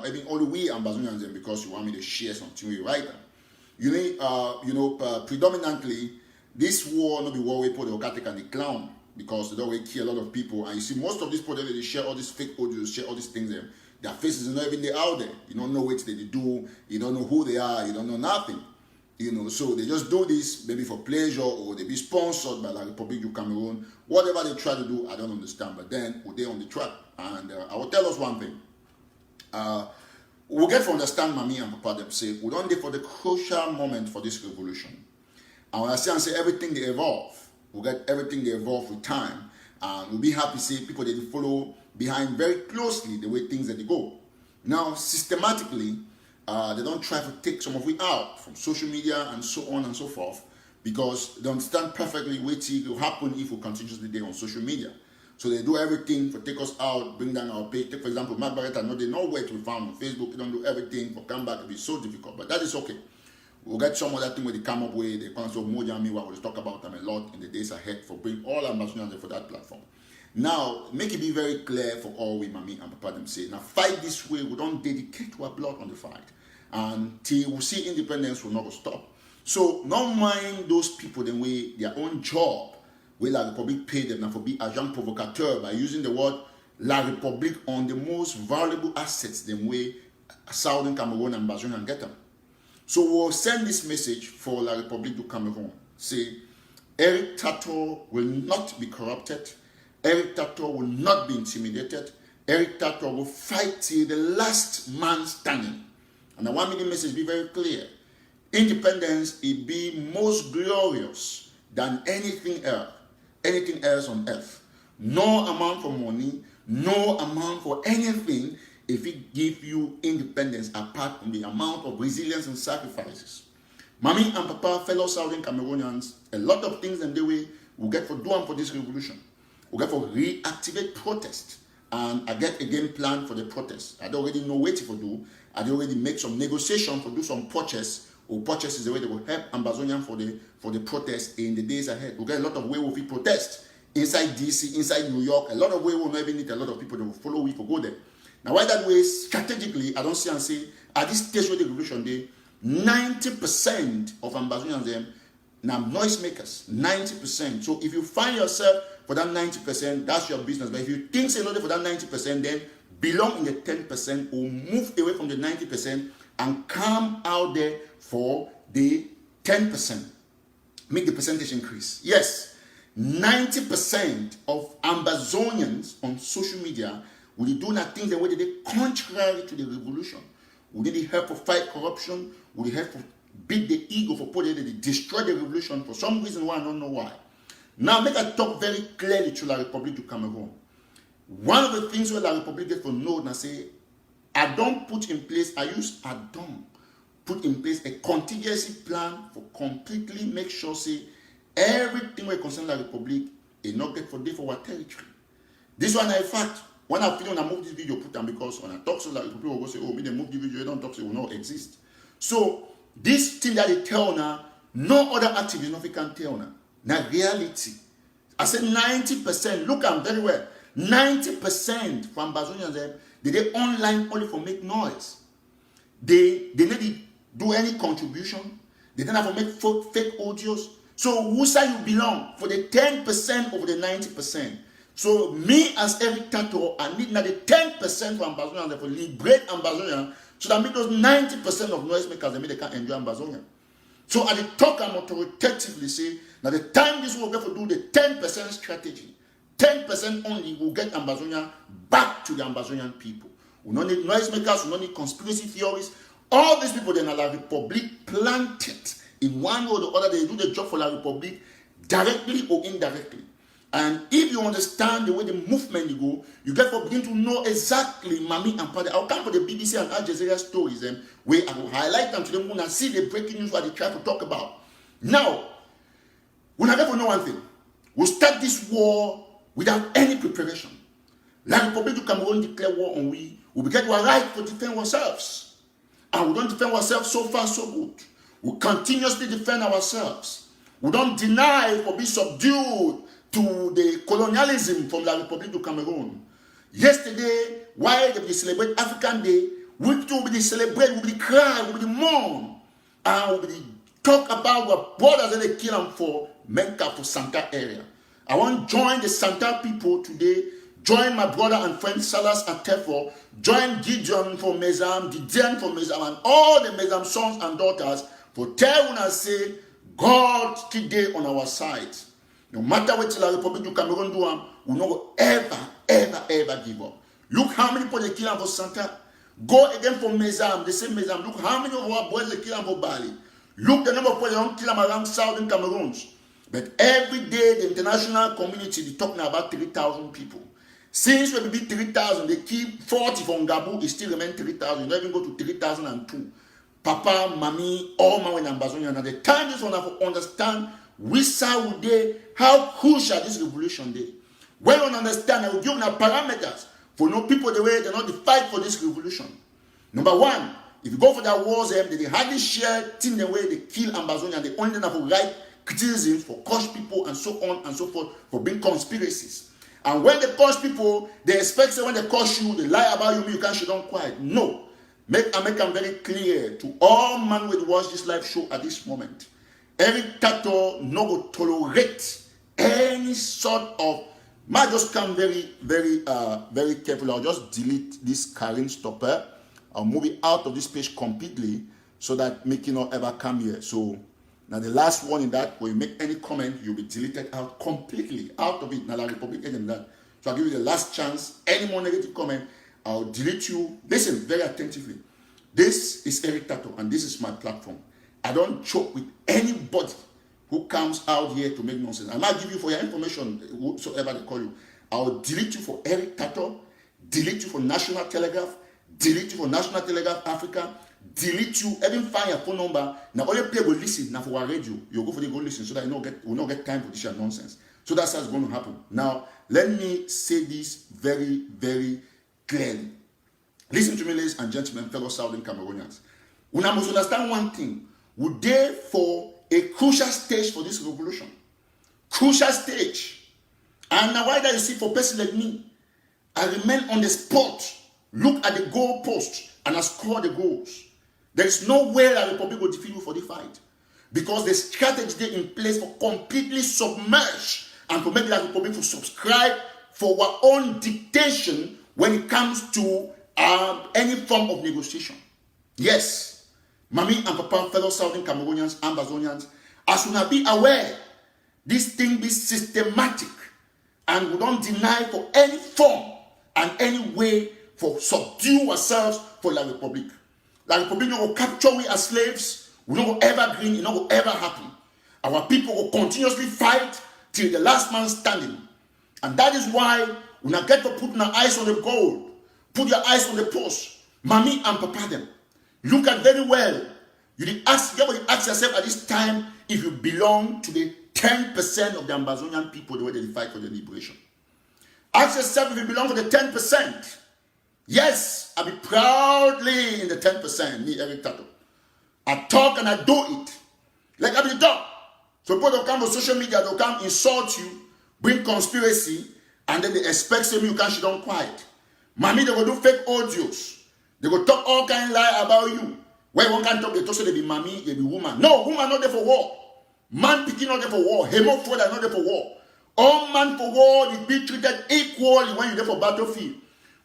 even only we Ambazonians them because you want me to share something with right now. Predominantly, this war not be war we put the Okatek and the clown because they don't really kill a lot of people. And you see, most of these people they share all these fake audios, share all these things. Their faces are not even there out there. You don't know what they do. You don't know who they are. You don't know nothing. So they just do this maybe for pleasure or they be sponsored by the Republic of Cameroon. Whatever they try to do, I don't understand. But then they're on the track. And I will tell us one thing. We'll get to understand Mommy and Papa them say, we don't wait for the crucial moment for this revolution. And when I say everything they evolve, we'll get everything they evolve with time. And we'll be happy to see people that follow behind very closely the way things that they go. Now, systematically, they don't try to take some of it out from social media and so on and so forth because they understand perfectly what will happen if we continuously do on social media. So they do everything to take us out, bring down our page. Take, for example, Mark Barrett, I know they know where to be found on Facebook. They don't do everything for come back. It'll be so difficult, but that is okay. We'll get some other thing where they come up with. They kind of Moja and me, what we'll talk about them a lot in the days ahead for bring all Ambazonians for that platform. Now, make it be very clear for all we, Mommy and Papa them say, now fight this way, we don't dedicate our blood on the fight. And till we see independence will not stop. So, not mind those people the way their own job, where La Republic pay them now for be agent provocateur by using the word La Republic on the most valuable assets the way Southern Cameroon and Bazonia get them. So we'll send this message for La Republique du Cameroon. Say, Eric Tato will not be corrupted. Eric Tato will not be intimidated. Eric Tato will fight till the last man standing. And I want me the message be very clear. Independence, it be most glorious than anything else on earth. No amount for money, no amount for anything if it give you independence apart from the amount of resilience and sacrifices. Mommy and Papa, fellow Southern Cameroonians, a lot of things in the way we get for doing for this revolution. We get for reactivate protest. And I get a game plan for the protest. I don't already know what to do. I already make some negotiation to do some purchase. Or purchase is the way that will help Ambazonian for the protest in the days ahead. We get a lot of way we protest inside DC, inside New York. A lot of way we will not even need a lot of people that will follow we for go there. Now, why that way, strategically, I don't see and say, at this stage of the revolution day, 90% of Ambazonians them now noisemakers, 90%. So if you find yourself for that 90%, that's your business. But if you think say for that 90%, then belong in the 10% or move away from the 90% and come out there for the 10%. Make the percentage increase. Yes, 90% of Ambazonians on social media will do nothing the way they contrary to the revolution. Will they help to fight corruption? Will they help to beat the ego for putting they destroy the revolution for some reason why I don't know why. Now make I talk very clearly to La Republique du Cameroon. One of the things where La Republique get to know and say, I don't put in place a contingency plan for completely make sure say everything we concern La Republique is not get for our territory. This one, in fact, when I feel when I move this video, put them because when I talk to La Republique, people will say, oh, me they move the video, they don't talk, so it will not exist. So this thing that they tell now, no other activist nothing can tell now. Now reality. I said 90%, look at them very well. 90% from Bazonians, they online only for make noise. They need to do any contribution. They don't have to make fake audios. So who say you belong? For the 10% over the 90%. So me as Eric Tato, I need now the 10% from Ambazonian for liberate Ambazonian so that make those 90% of noisemakers they can enjoy Ambazonian. So at the talk I'm authoritatively say now the time this will get to do the 10% strategy. 10% only will get Ambazonia back to the Ambazonian people. We don't need noisemakers, we don't need conspiracy theories. All these people in La Republique planted in one way or the other, they do the job for La Republique directly or indirectly. And if you understand the way the movement go, you get to begin to know exactly Mommy and Papa. I'll come for the BBC and Al Jazeera stories where I will highlight them to them and see the breaking news what they try to talk about. Now, we never know one thing. We'll start this war without any preparation. La Republique du Cameroon declare war on we get our right to defend ourselves. And we don't defend ourselves so far, so good. We continuously defend ourselves. We don't deny or be subdued to the colonialism from La Republique du Cameroon. Yesterday, while they celebrate African Day, We will be celebrate, we will be cry, we will be mourn, and we will be talk about what brothers that they kill them for Menka for Santa area. I want to join the Santa people today. Join my brother and friend Salas and Tefo. Join Gideon for Mezam, Gideon for Mezam, and all the Mezam sons and daughters for tell and say, God today on our side. No matter what the Republic of Cameroon do, we will never, ever give up. Look how many people they kill for Santa. Go again for Mezam, the same Mezam. Look how many of our boys they kill for Bali. Look the number of people they don't kill around southern Cameroons. But every day the international community is talking about 3,000 people. Since we be 3,000, they keep 40 from Gabu, it still remain 3,000. You don't even go to 3,002. Papa, mommy, all my Ambazonian. And the time is when I understand we saw day how crucial this revolution day. When you understand, I will give you parameters for no people the way they not fight for this revolution. Number one, if you go for that wars, they hardly share thing the way they kill Ambazonian. They only have right criticism for curse people and so on and so forth for being conspiracies. And when they curse people, they expect that when they curse you, they lie about you can't shut down quiet. No. Make them very clear to all men who watch this live show at this moment. Eric Tato no go tolerate any sort of. Might just come very careful. I'll just delete this current stopper. I'll move it out of this page completely so that making not ever come here. So now the last one in that, when you make any comment, you'll be deleted out completely out of it. Now the Republic and that. So I'll give you the last chance. Any more negative comment, I'll delete you. Listen very attentively. This is Eric Tato and this is my platform. I don't joke with anybody who comes out here to make nonsense. I might give you for your information, whatsoever they call you. I'll delete you for Eric Tato, delete you for National Telegraph, delete you for National Telegraph Africa, delete you, even find your phone number. Now all people will listen. Now for our radio, you go for the go listen so that you will not get time for this nonsense. So that's what's going to happen. Now let me say this very, very clearly. Listen to me, ladies and gentlemen, fellow Southern Cameroonians. We must understand one thing. We're there for a crucial stage for this revolution. Crucial stage. And now why do you see for a person like me, I remain on the spot, look at the goal post, and I score the goals. There is no way that the Republic will defeat you for the fight. Because the strategy is in place for completely submerge and to make the Republic to subscribe for our own dictation when it comes to any form of negotiation. Yes, Mommy and Papa, fellow Southern Cameroonians, Ambazonians, as we be aware, this thing be systematic and we don't deny for any form and any way for subdue ourselves for La Republic. La Republic will capture we as slaves, we don't go ever green, it not go ever happen. Our people will continuously fight till the last man standing. And that is why we not get to put our eyes on the goal, put your eyes on the post, Mommy and Papa them. Look at very well. You ask yourself at this time if you belong to the 10% of the Ambazonian people the way they fight for their liberation. Ask yourself if you belong to the 10%. Yes, I be proudly in the 10%, me, Eric Tato. I talk and I do it. Like I be the dog. So people don't come on social media, they'll come insult you, bring conspiracy, and then they expect you can't shut down quiet. Mommy, they will do fake audios. They will talk all kind of lie about you. When one can talk, they talk say they be mommy, they be woman. No, woman not there for war. Man picking not there for war. Hemophobia not there for war. All man for war, they be treated equally when you're there for battlefield.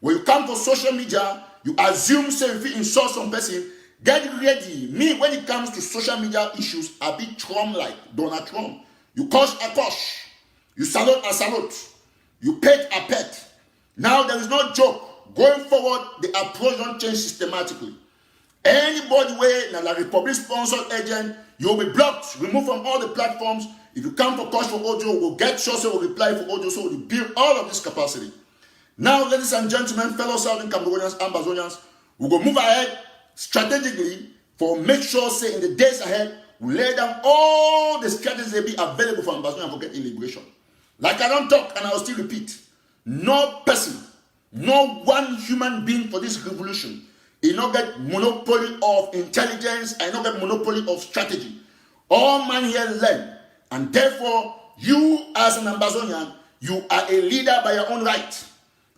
When you come for social media, you assume say if you insult some person, get ready. Me, when it comes to social media issues, I be Trump like Donald Trump. You curse, I curse. You salute, I salute. You pet, I pet. Now there is no joke. Going forward, the approach don't change systematically. Anybody where now the Republic sponsored agent, you will be blocked, removed from all the platforms. If you come for cause for audio, we'll get shows, we'll reply for audio, so we'll build all of this capacity. Now, ladies and gentlemen, fellow Southern Cameroonians, Ambazonians, we will move ahead strategically for make sure, say, in the days ahead, we lay down all the strategies that be available for Ambazonians for getting liberation. Like I don't talk, and I will still repeat, no person, no one human being for this revolution, he not get monopoly of intelligence, I not get monopoly of strategy. All man here learn, and therefore, you as an Ambazonian, you are a leader by your own right.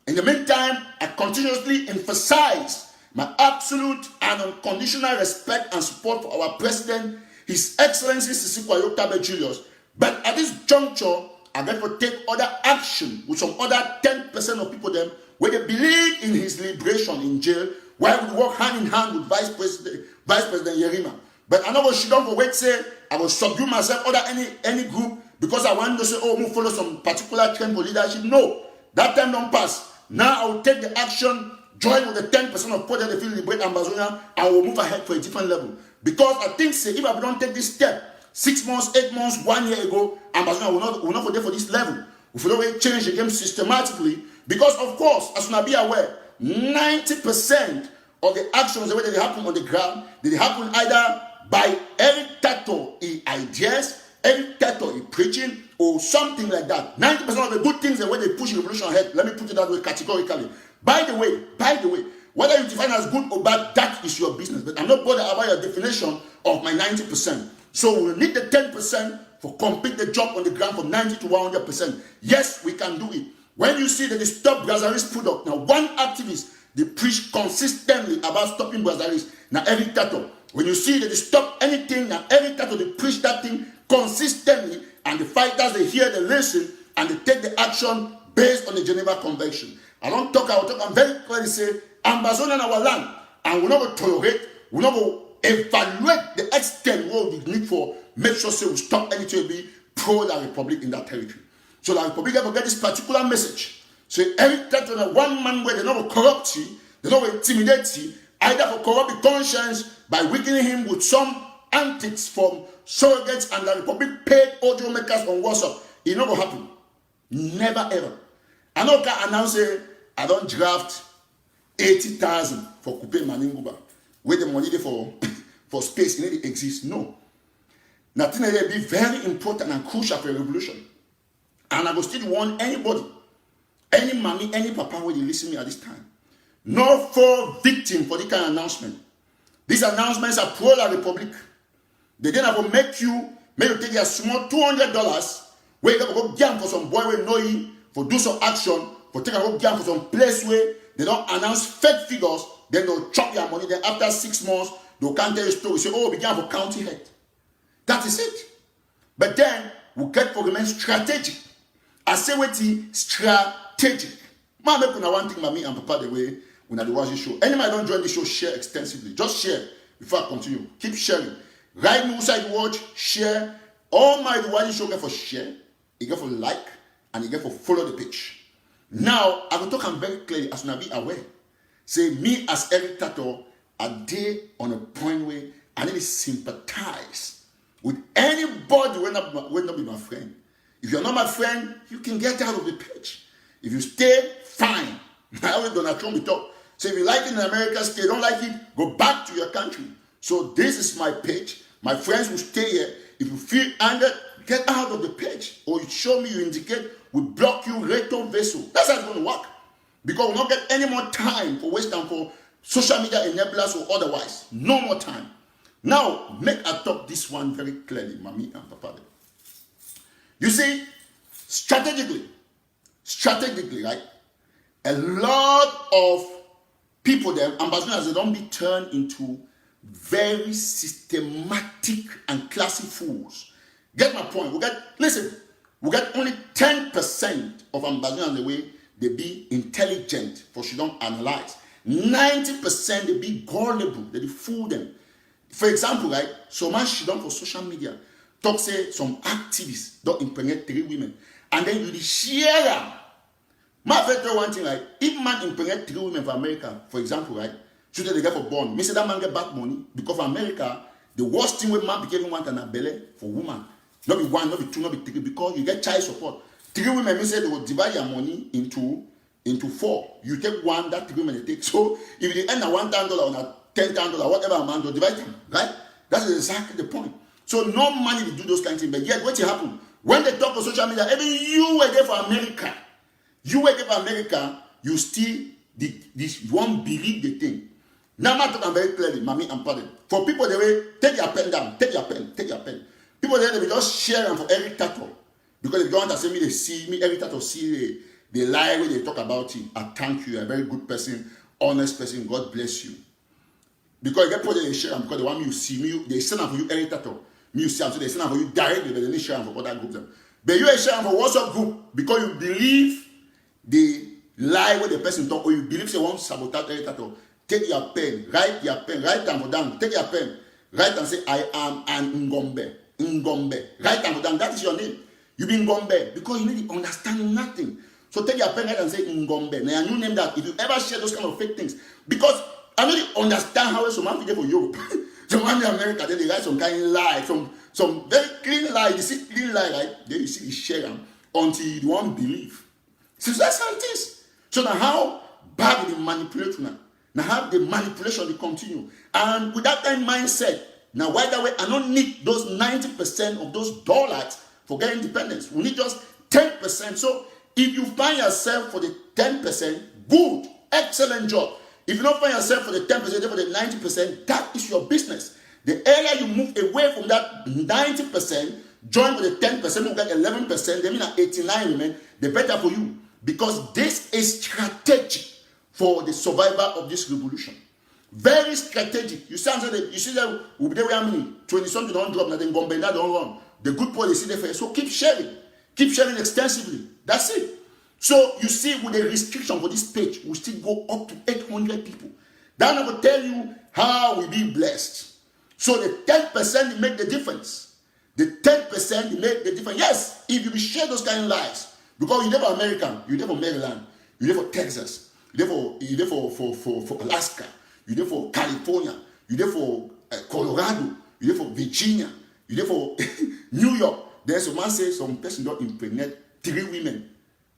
In the meantime, I continuously emphasize my absolute and unconditional respect and support for our President, His Excellency Sisi Kwayokabe Julius. But at this juncture, I therefore take other action with some other 10% of people them where they believe in his liberation in jail, while we work hand in hand with Vice President Yerima. But I know what she don't for wait say I will subdue myself other any group because I want to say, oh, we follow some particular trend for leadership. No, that time don't pass. Now I will take the action, join with the 10% of people that they feel liberate Ambazonia, and will move ahead for a different level. Because I think say if I don't take this step, 6 months, 8 months, 1 year ago, Ambazonia will not go there for this level. If we don't change the game systematically, because of course, as you be aware, 90% of the actions the way that they happen on the ground, they happen either by Eric Tato ideas, Eric Tato preaching, or something like that. 90% of the good things the way they push revolution ahead. Let me put it that way categorically. By the way, whether you define as good or bad, that is your business. But I'm not bothered about your definition of my 90%. So we'll need the 10% for complete the job on the ground from 90 to 100%. Yes, we can do it. When you see that they stop Brazzaville's product, now one activist, they preach consistently about stopping Brazzaville. Now every tattoo, when you see that they stop anything, now every tattoo, they preach that thing consistently, and the fighters, they hear, they listen, and they take the action based on the Geneva Convention. I will talk, I'm very clearly say, Ambazonia in our land, and we're not going to tolerate, we're not going to evaluate the extent what we need for, make sure say we stop anything to be pro-La Republic in that territory. So La Republic ever get this particular message. So every time on a one-man way, they're not going to corrupt you, they're not going to intimidate you, either for corrupt the conscience by weakening him with some antics from surrogates and La Republic paid audio makers on WhatsApp. It not going to happen. Never ever. I know can announce I don't draft 80,000 for Coupe Maninguba. Where the money for space it exists. No. Nothing will be very important and crucial for a revolution. And I will still want anybody, any mommy, any papa will listen to me at this time. No for victim for this kind of announcement. These announcements are pro-La Republic. They then have to make you take a small $200 where you go jam for some boy who know you, for do some action, for take a go jam for some place where they don't announce fake figures, then they'll chop your money. Then after 6 months, they'll can't tell you a story. Say, oh, we began for county head. That is it. But then we get for remain strategic. I say what strategic. Man, make una one thing by me and Papa the way when I do watch this show. Anybody don't join the show, share extensively. Just share before I continue. Keep sharing. Right now, side watch, share. All my watch show get for share, you get for like, and you get for follow the page. Now, I will talk very clearly as I be aware. Say me as Eric Tato, a day on a point where I need to sympathize with anybody when not be my friend. If you're not my friend, you can get out of the page. If you stay, fine. I always Donald Trump talk. So if you like it in America, stay. Don't like it, go back to your country. So this is my page. My friends will stay here. If you feel angered, get out of the page. Or you show me, you indicate, we block you, recto vessel. That's how it's going to work. Because we'll not get any more time for waste time for social media enablers or otherwise. No more time. Now, make I talk this one very clearly, Mommy and Papa. You see, strategically, right? A lot of people there, ambassadors, they don't be turned into very systematic and classy fools. Get my point? We get only 10% of ambassadors the way they be intelligent for she don't analyze. 90% they be gullible, they fool them. For example, right? So much she done for social media. Talk say some activists don't impregnate 3 women. And then you share them. My friend tell one thing, right? If man impregnate 3 women for America, for example, right? Should they get for born? Me say that man get back money because for America, the worst thing with man be giving one and a belly for woman. Not be 1, not be 2, not be 3, because you get child support. 3 women, me say they will divide your money into 4. You take 1, that 3 women they take. So if they end at $1,000 or at $10,000, whatever amount, they'll divide them, right? That is exactly the point. So no money to do those kinds of things. But yet, what will happen? When they talk on social media, even you were there for America. You were there for America, you still, this won't believe the thing. Now I'm talking very clearly, Mommy and Pardon. For people, they will take your pen down, take your pen. People there, they will just share them for Eric Tato. Because if you want to say me, they see me, Eric Tato see the lie when they talk about it. I thank you, you're a very good person, honest person, God bless you. Because you get put in share because they want me to see me, they send them for you every tattoo. Me you see them, so they send them for you directly, but they didn't share them for other groups. But you share them for WhatsApp group because you believe the lie where the person talk, or you believe they want to sabotage every tattoo. Take your pen, write down for them. Take your pen, write and say, I am an Ngombe. Ngombe. Write down for them. That is your name. You be Ngombe because you need to understand nothing. So take your pen and say Ngombe. Now you name that. If you ever share those kind of fake things, because I really understand how someone people for Europe, someone in America, then they write some kind of lie, some very clean lie. You see clean lie, right? Then you see the share them until you won't believe. So that's how it is. So now how bad they manipulate now. Now how the manipulation they continue. And with that kind of mindset, now why that way I don't need those 90% of those dollars for getting independence. We need just 10%. So if you find yourself for the 10%, good, excellent job. If you don't find yourself for the 10%, for the 90%, that is your business. The area you move away from that 90%, join with the 10%, you get 11%, they mean at 89 remain, the better for you. Because this is strategic for the survival of this revolution. Very strategic. You see that we'll be there how many? 20 something don't drop, nothing gone, but that don't run. The good part is there for you. So keep sharing. Keep sharing extensively. That's it. So you see, with the restriction for this page, we still go up to 800 people. That I will tell you how we be blessed. So the 10% make the difference. The 10% make the difference. Yes, if you share those kind of lies, because you're never American, you're never Maryland, you're never Texas, you're there for Alaska, you're there for California, you're there for Colorado, you're there for Virginia, you're there for New York. There's a man say some person don't impregnate 3 women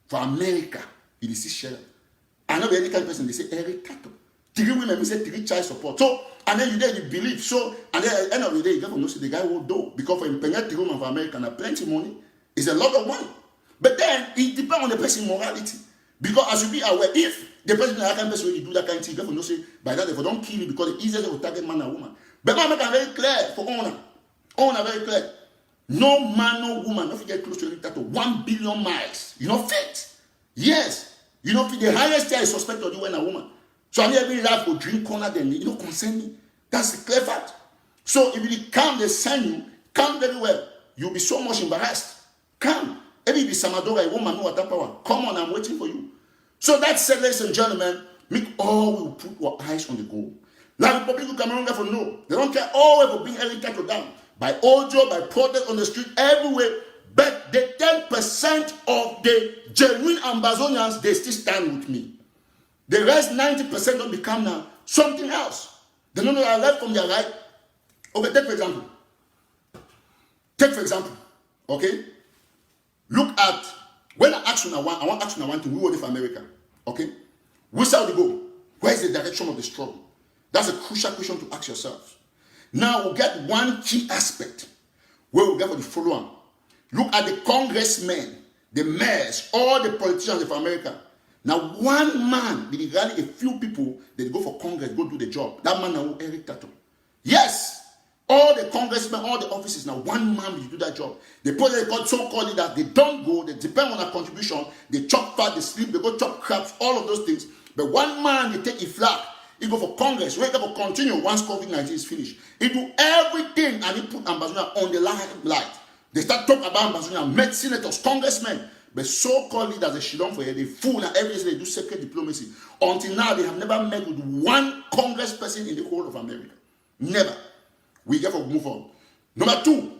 for America. It is share. I know any kind of person they say every cattle. 3 women, we say 3 child support. So and then you there you believe. So and then at the end of the day, you get to know say the guy will do because for impregnate 3 women for America and plenty money. It's a lot of money. But then it depends on the person's morality. Because as you be aware, if the person that kind of person will do that kind of thing, you get to know say by that they don't kill you because the easiest will target man and woman. But man make it very clear for owner. Owner very clear. No man, no woman, not get close to that to 1 billion miles. You know, fit. Yes. You know, the highest tier is suspect of you when a woman. So I'm every life will drink corner, then you don't concern me. That's the clear fact. So if you come, they send you, come very well. You'll be so much embarrassed. Come. Every be Samadora, a woman, no water power. Come on, I'm waiting for you. So that said, ladies and gentlemen, make all will put our eyes on the goal. Like the people Cameroon for no. They don't care all for being every cattle down. By audio, by protest on the street, everywhere. But the 10% of the genuine Ambazonians, they still stand with me. The rest 90% don't become now something else. They don't know their left from their right. Okay, take for example. Okay? Look at, when I ask you now, I want to ask you now one thing. We were for America. Okay? Which side we go? Where is the direction of the struggle? That's a crucial question to ask yourselves. Now we'll get one key aspect where we'll get for the following. Look at the congressmen, the mayors, all the politicians of America. Now one man, they rally a few people, they go for Congress, go do the job. That man now Eric Tato. Yes, all the congressmen, all the offices, now one man will do that job. The president so-called leaders, they don't go, they depend on their contribution, they chop fat, they sleep, they go chop crabs, all of those things. But one man, they take a flag. He go for Congress, where he will continue once COVID-19 is finished. He do everything and he put Ambazonia on the limelight. They start talking about Ambazonia, met senators, congressmen, but so-called leaders, they shit on for you, they fool and every day they do secret diplomacy. Until now, they have never met with one Congress person in the whole of America. Never. We get to move on. Number 2,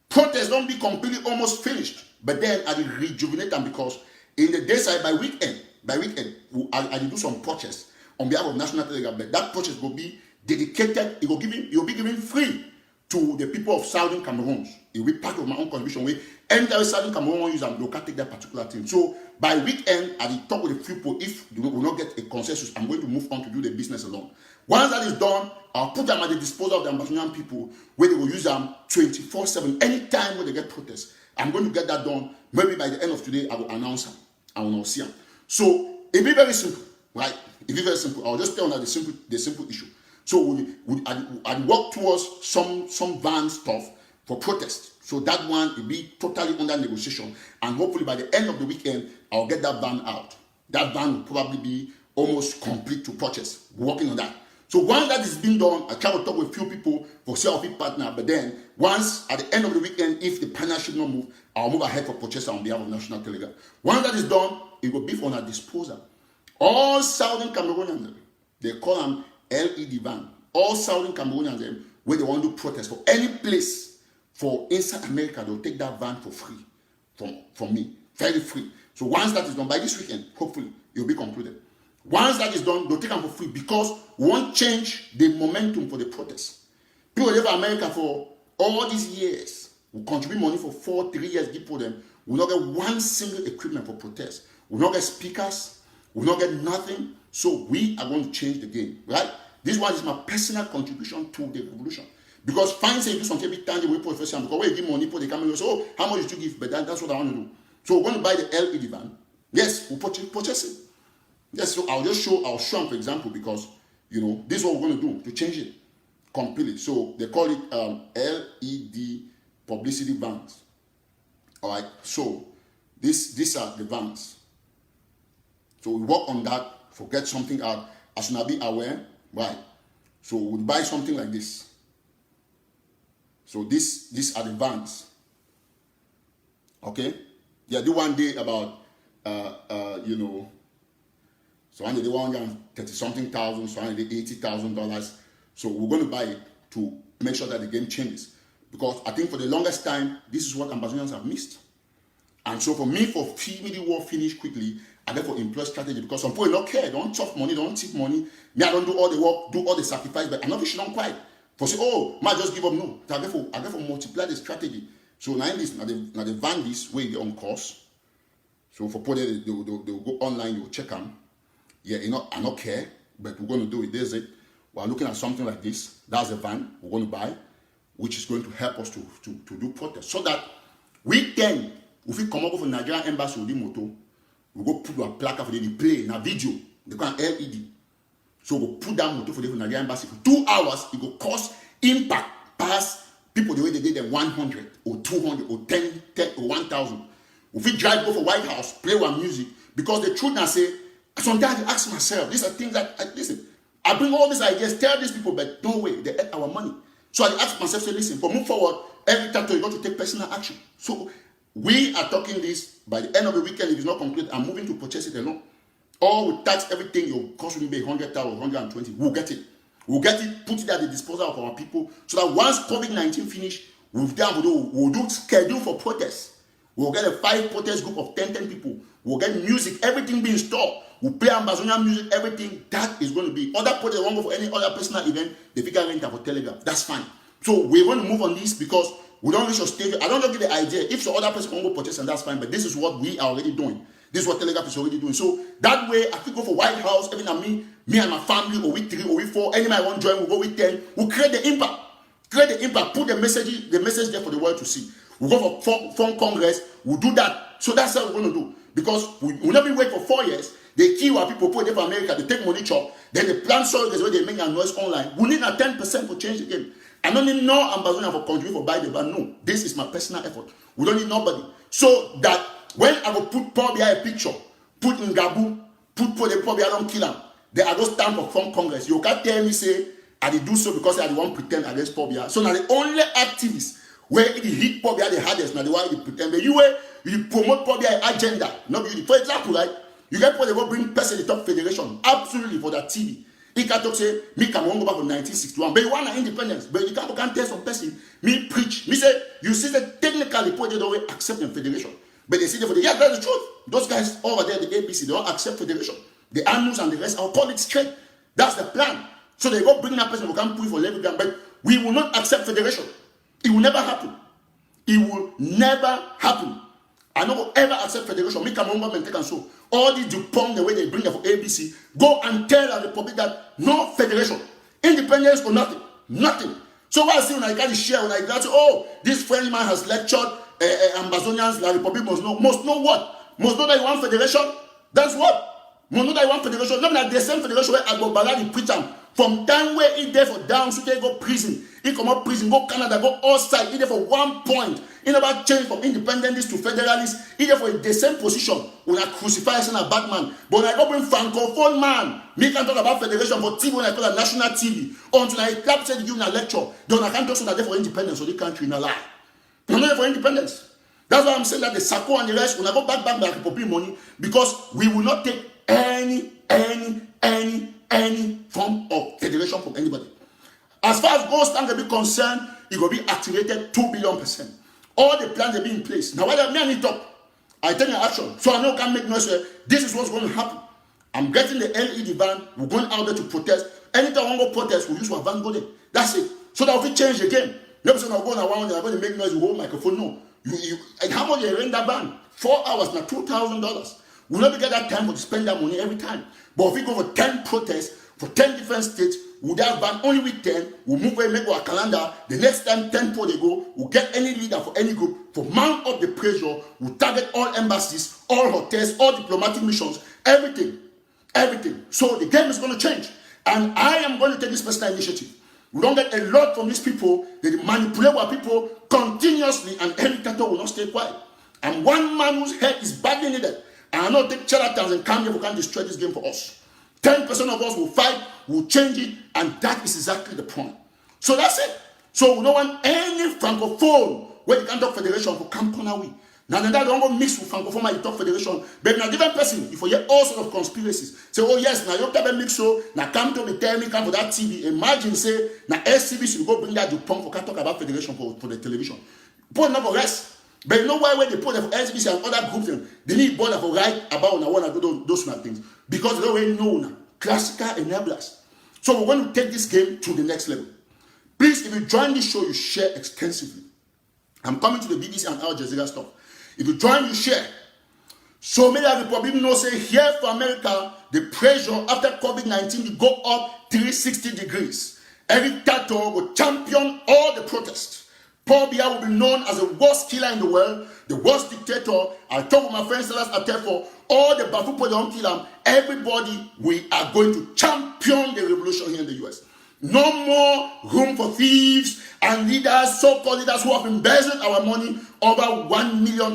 protests don't be completely almost finished, but then I rejuvenate them because in the dayside by weekend, I do some protests on behalf of National Telegram. That protest will be dedicated, it will be given free to the people of Southern Cameroon. It will be part of my own contribution. Any Southern Cameroon use and local take that particular thing. So by weekend, I will talk with the people. If we will not get a consensus, I'm going to move on to do the business alone. Once that is done, I'll put them at the disposal of the Ambazonian people where they will use them 24/7, anytime when they get protests. I'm going to get that done. Maybe by the end of today, I will announce them. I will not see them. So it'll be very simple, right? It'll be very simple. I'll just tell them the simple issue. So I'd work towards some van stuff for protest. So that one will be totally under negotiation. And hopefully by the end of the weekend, I'll get that van out. That van will probably be almost complete to purchase. Working on that. So once that is being done, I try to talk with a few people for CLP partner, but then once at the end of the weekend, if the partnership not move, I'll move ahead for purchase on behalf of National Telegraph. Once that is done, it will be on our disposal. All Southern Cameroonians, they call them LED van. All Southern Cameroonians, where they want to protest for any place for inside America, they'll take that van for free from me, very free. So once that is done by this weekend, hopefully it will be concluded. Once that is done, they'll take them for free because we won't change the momentum for the protest. People live in America for all these years, will contribute money for 3 years, give for them, will not get one single equipment for protest. Will not get speakers, will not get nothing. So we are going to change the game, right? This one is my personal contribution to the revolution. Because fine say you do something every time we put first because when you give money, put the camera, so oh, how much did you give? But that's what I want to do. So we're going to buy the LED van. Yes, we'll purchase it. Yes, so I'll show them, for example, because, this is what we're going to do to change it completely. So they call it LED publicity vans. All right, so these are the vans. So we work on that, forget something out, as soon as be aware, right? So we'll buy something like this. So these are the vans. Okay? Yeah, do one day about, so one day they $130 something thousand, so one day $80,000. So we're going to buy it to make sure that the game changes. Because I think for the longest time, this is what Ambazonians have missed. And so for me, for the war finish quickly, I therefore employ strategy because some people don't care, don't chop money, don't take money. Me, I don't do all the work, do all the sacrifice, but I'm not fishing on quiet. For say, oh, might just give up. No. I therefore multiply the strategy. So now the van this way they on course. So for people they'll go online, you'll check them. Yeah, I don't care, but we're going to do it. There's it. We're looking at something like this. That's the van we're going to buy, which is going to help us to do protest. So that we can, if we come up with a Nigerian embassy with the motor, we go put a placard for the play in a video. They call it LED. So we'll put that motor for the Nigerian embassy for 2 hours. It will cause impact past people the way they did them 100 or 200 or 10 or 1,000. If we drive go for White House, play with music, because the truth now say, sometimes I ask myself, these are things that, listen, I bring all these ideas, tell these people, but don't wait, they earn our money. So I ask myself, say, listen, for move forward, every time you got to take personal action. So we are talking this, by the end of the weekend, if it's not concluded, I'm moving to purchase it alone. Or we tax everything, your cost will be 100,000, 120, we'll get it. We'll get it, put it at the disposal of our people, so that once COVID-19 finish, we'll do schedule for protests. We'll get a 5 protest group of 10 people. We'll get music, everything being stored. We'll play Ambazonian music, everything. That is going to be. Other protests won't go for any other personal event. They figure rent for Telegram. That's fine. So we're going to move on this because we don't reach your stage. I don't get the idea. If some other person won't go protest, and that's fine. But this is what we are already doing. This is what Telegraph is already doing. So that way, I could go for White House, even at me and my family, or with 3 or with 4. Anybody want to join, we'll go with 10. We'll create the impact. Put the message there for the world to see. We'll go for phone congress. We'll do that. So that's what we're going to do. Because we'll never wait for 4 years. They kill our people, put them for America, they take money chop. Then they plant soldiers where they make a noise online. We need a 10% for change again. I don't need no Ambazonian for contribute for buy the van. No. This is my personal effort. We don't need nobody. So that when I will put Paul behind a picture, put in Gabu, put the Paul behind, I don't kill him. Then I go stand for phone congress. You can't tell me, say, I did do so because I want pretend against Paul behind. So now the only activists where it hit Paul behind the hardest, now the one you pretend. But you promote Paul behind agenda. Not you. For example, right? You get people, they will bring person the top federation. Absolutely for that TV. He can talk say, me come on go back for 1961. But you want an independence. But you can't tell some person, me preach. Me say, you see that technically people they don't accept the federation. But they see the yeah, that's the truth. Those guys over there, the ABC, they don't accept federation. The ANUs and the rest, I'll call it straight. That's the plan. So they go bring that person who can put for level ground. But we will not accept federation. It will never happen. It will never happen. I don't ever accept federation. Make a government take and so. All these Dupont, the way they bring them for ABC, go and tell the Republic that no federation, independence or nothing. Nothing. So what I see when I got the share, when I got to, oh, this French man has lectured Ambazonians, the Republic must know what? Must know that you want federation? That's what? Must know that you want federation. Not that the same federation where Agbo Baladi preach them From time where he there for down, so they go prison. He come up prison, go Canada, go outside. He there for 1 point. He never change from independentists to federalists. He there for the same position. When I crucify as a bad man. But when I go bring francophone man, me can talk about federation for TV when I call a national TV. Until I clap said give a lecture. Then I can't talk so that they for independence of the country in a lie. I'm not there for independence. That's why I'm saying that the Sako and the rest will go back like Republic money, because we will not take any form of federation from anybody. As far as gold standard be concerned, it will be activated 2 billion%. All the plans will be in place. Now, whether me and it up, I take an action. So I know can make noise. This is what's going to happen. I'm getting the LED van. We're going out there to protest. Anytime I want to protest, we use our van go there. That's it. So that we change the game. Never say I'm going around there, I'm going to make noise with whole microphone. No. And how much you rent that van? 4 hours, now $2,000. We'll not get that time to spend that money every time. But if we go for 10 protests for 10 different states, we'll have ban only with 10. We'll move away, make our calendar. The next time 10 pro they go, we'll get any leader for any group for mount up the pressure. We'll target all embassies, all hotels, all diplomatic missions, everything. So the game is going to change. And I am going to take this personal initiative. We don't get a lot from these people. They manipulate our people continuously, and every dictator will not stay quiet. And one man whose head is badly needed. And I know take charlatans and come here who can destroy this game for us. 10% of us will fight, will change it, and that is exactly the point. So that's it. So we don't want any francophone where they can't talk federation for come corner we. Now that don't go mix with francophone and talk federation. But in a different person, if you hear all sorts of conspiracies, say, oh yes, now you have to mix so, now come to me, tell me, come for that TV. Imagine say, now SCB should go bring that to pump for can talk about federation for the television. Put number rest. But you know why when they put them for SBC and other groups, they need bother for write about now want to do those kind of things. Because they already know now. Classical enablers. So we're going to take this game to the next level. Please, if you join this show, you share extensively. I'm coming to the BBC and Al Jazeera stuff. If you join, you share. So many of the people know say here for America, the pressure after COVID-19 will go up 360 degrees. Every dictator will champion all the protests. Paul Biya will be known as the worst killer in the world, the worst dictator. I talk with my friend Silas Atefo, all the Bafupo don't kill him. Everybody, we are going to champion the revolution here in the US. No more room for thieves and leaders, so-called leaders who have embezzled our money over $1 million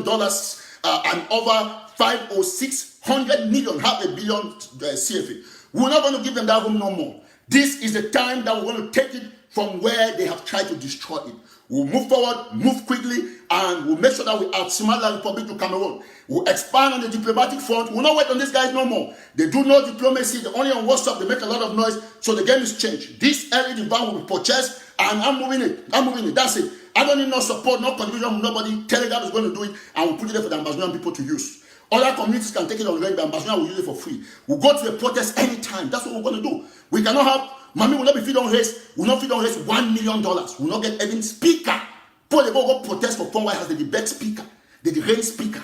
and over 5 or 600 million, half a billion CFA. We're not going to give them that room no more. This is the time that we're going to take it from where they have tried to destroy it. We'll move forward, move quickly, and we'll make sure that we outsmart the Republic to Cameroon. We'll expand on the diplomatic front. We'll not wait on these guys no more. They do no diplomacy. They're only on WhatsApp. They make a lot of noise. So the game is changed. This LED van will be purchased, and I'm moving it. That's it. I don't need no support, no contribution from nobody. Telegram is going to do it, and we'll put it there for the Ambazonian people to use. Other communities can take it on the the Ambazonian will use it for free. We'll go to the protest anytime. That's what we're going to do. We cannot have, Mami will not be feed on race. We'll not feed on race $1 million. We'll not get even speaker. Paul they go protest for Paul White House, the best speaker, the rain speaker.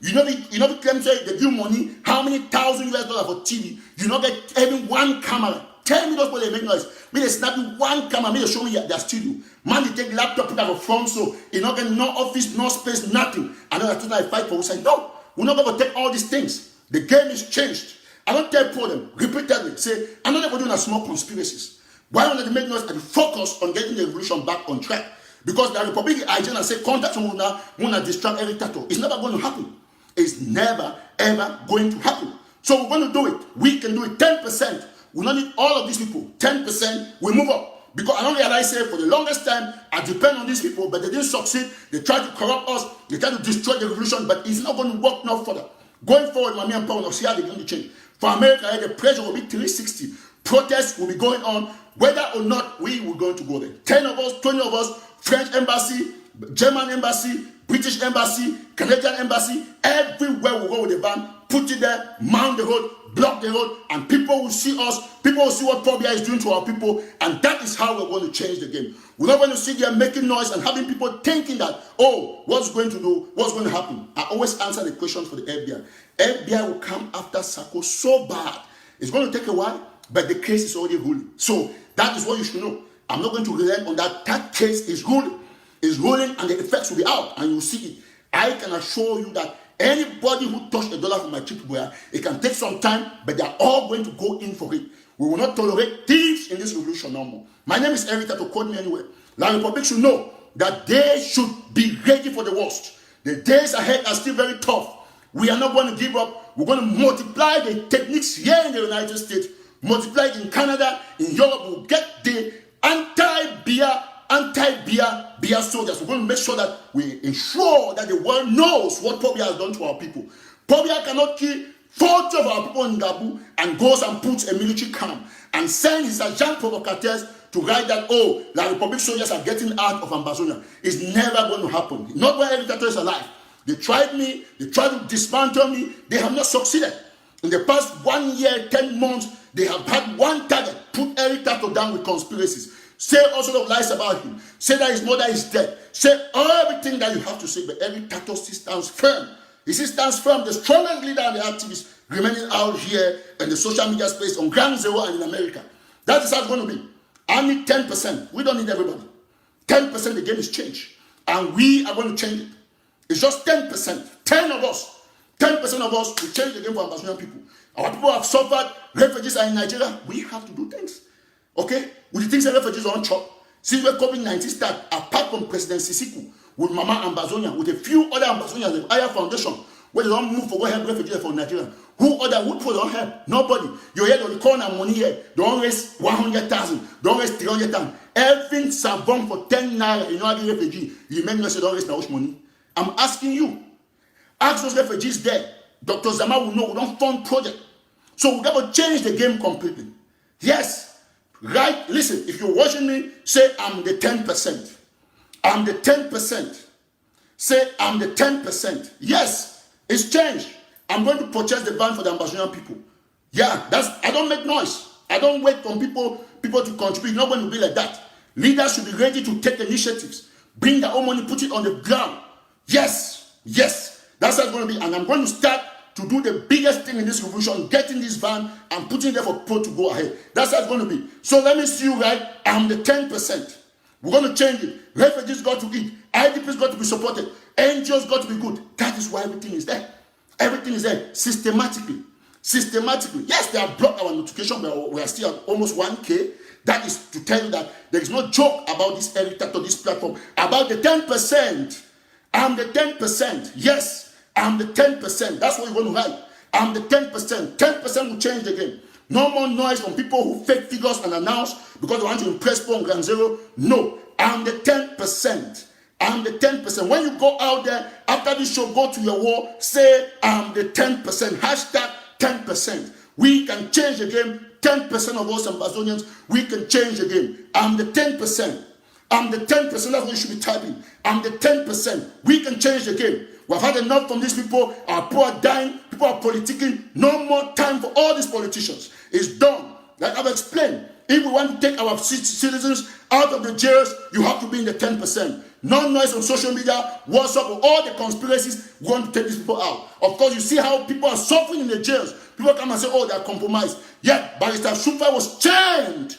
You know the claim say they give money, how many $1,000 for TV? You not get even one camera. Tell me those people they make noise. Me they snap you one camera, me they show me their studio. Man they take laptop, put up a front so you not get no office, no space, nothing. And then that's what I fight for. We say, no, we're not going to take all these things. The game is changed. I don't tell them repeatedly, say, I'm not going to do small conspiracies. Why don't they make noise and focus on getting the revolution back on track? Because the Republic agenda say contact someone wanna distract every dictator. It's never going to happen. It's never ever going to happen. So we're going to do it. We can do it. 10%. We don't need all of these people. 10%. We move up. Because I don't realize for the longest time I depend on these people, but they didn't succeed. They tried to corrupt us. They tried to destroy the revolution, but it's not going to work no further. Going forward, Mami and Paul, see how they're going to change. For America, the pressure will be 360. Protests will be going on, whether or not we were going to go there. 10 of us, 20 of us. French embassy, German embassy, British embassy, Canadian embassy, everywhere we go with the van, put it there, mount the road, block the road, and people will see us, people will see what Paul Biya is doing to our people, and that is how we're going to change the game. We're not going to sit there making noise and having people thinking that, oh, what's going to do, what's going to happen? I always answer the questions for the FBI. FBI will come after Sako so bad. It's going to take a while, but the case is already ruling. So that is what you should know. I'm not going to rely on that. That case is ruling. It's ruling and the effects will be out and you'll see it. I can assure you that anybody who touched $1 from my trip where it can take some time, but they're all going to go in for it. We will not tolerate thieves in this revolution no more. My name is Eric to quote me anywhere. La Republic should know that they should be ready for the worst. The days ahead are still very tough. We are not going to give up. We're going to multiply the techniques here in the United States, multiply it in Canada, in Europe. We'll get the anti-beer soldiers. We're going to make sure that we ensure that the world knows what Pobia has done to our people. Pobia cannot kill 40 of our people in Gabu and goes and puts a military camp and sends his agent provocateurs to write that, oh, the Republic soldiers are getting out of Ambazonia. It's never going to happen. Not when every dictator is alive. They tried me, they tried to dismantle me, they have not succeeded. In the past 1 year, 10 months, they have had one target, put Eric Tato down with conspiracies. Say all sorts of lies about him. Say that his mother is dead. Say everything that you have to say, but Eric Tato still stands firm. He still stands firm, the strongest leader and the activist remaining out here in the social media space on ground zero and in America. That is how it's going to be. I need 10%. We don't need everybody. 10% the game is changed. And we are going to change it. It's just 10%. 10 of us. 10% of us will change the game for Ambazonian people. Our people have suffered. Refugees are in Nigeria. We have to do things. Okay? With the things that refugees are on chop. Since when COVID-19 started, apart from President Sisiku, with Mama Ambazonia, with a few other Ambazonians, the Higher Foundation, where they don't move for what help refugees for Nigeria. Who for don't help? Nobody. You hear the corner money here. Don't raise 100,000. Don't raise 300,000. Every savon for 10 naira, you know, the refugee. You make me say don't raise that much money. I'm asking you. Ask those refugees there. Dr. Zama will know we don't fund project. So we got to change the game completely. Yes. Right. Listen, if you're watching me, say I'm the 10%. I'm the 10%. Say I'm the 10%. Yes. It's changed. I'm going to purchase the van for the Ambazonian people. Yeah, I don't make noise. I don't wait for people to contribute. Not going to be like that. Leaders should be ready to take initiatives. Bring their own money, put it on the ground. Yes. That's how it's going to be. And I'm going to start to do the biggest thing in this revolution, getting this van and putting it there for people to go ahead. That's how it's going to be. So let me see you right. I'm the 10%. We're going to change it. Refugees got to eat. IDPs got to be supported. NGOs got to be good. That is why everything is there. Everything is there systematically. Yes, they have blocked our notification, but we are still at almost 1K. That is to tell you that there is no joke about this Eric Tato, this platform. About the 10%. I'm the 10%. Yes, I'm the 10%. That's what you're going to write. I'm the 10%. 10% will change the game. No more noise from people who fake figures and announce because they want to impress people on ground zero. No, I'm the 10%. I'm the 10%. When you go out there, after this show, go to your wall, say, I'm the 10%. Hashtag 10%. We can change the game. 10% of us Ambazonians, we can change the game. I'm the 10%. I'm the 10%. That's what you should be typing. I'm the 10%. We can change the game. We've had enough from these people. Our people are dying. People are politicking. No more time for all these politicians. It's done. Like I've explained. If we want to take our citizens out of the jails, you have to be in the 10%. No noise on social media, WhatsApp, or all the conspiracies want to take these people out. Of course, you see how people are suffering in the jails. People come and say, oh, they are compromised. Yet, Barrister Shufa was chained.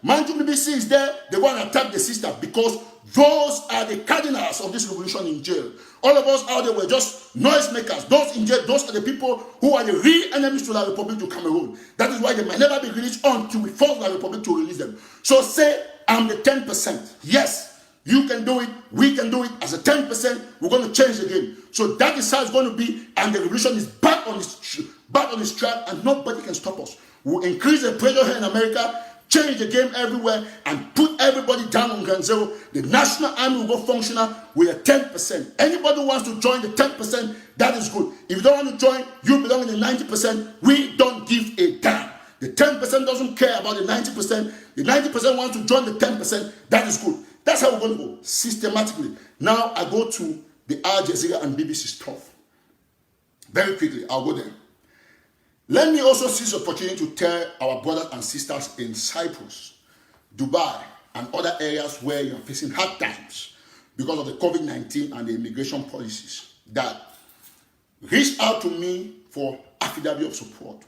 Manju BBC is there. They want to attack the sister because those are the cardinals of this revolution in jail. All of us out there were just noisemakers. Those in jail, those are the people who are the real enemies to the Republic to Cameroon. That is why they might never be released until we force the Republic to release them. So say, I'm the 10%. Yes. You can do it. We can do it. As a 10%, we're going to change the game. So that is how it's going to be. And the revolution is back on its track, and nobody can stop us. We'll increase the pressure here in America, change the game everywhere, and put everybody down on ground zero. The national army will go functional with a 10%. Anybody who wants to join the 10%, that is good. If you don't want to join, you belong in the 90%. We don't give a damn. The 10% doesn't care about the 90%. The 90% wants to join the 10%. That is good. That's how we're going to go, systematically. Now I go to the Al Jazeera and BBC stuff. Very quickly, I'll go there. Let me also seize the opportunity to tell our brothers and sisters in Cyprus, Dubai, and other areas where you're facing hard times because of the COVID-19 and the immigration policies that reach out to me for affidavit of support.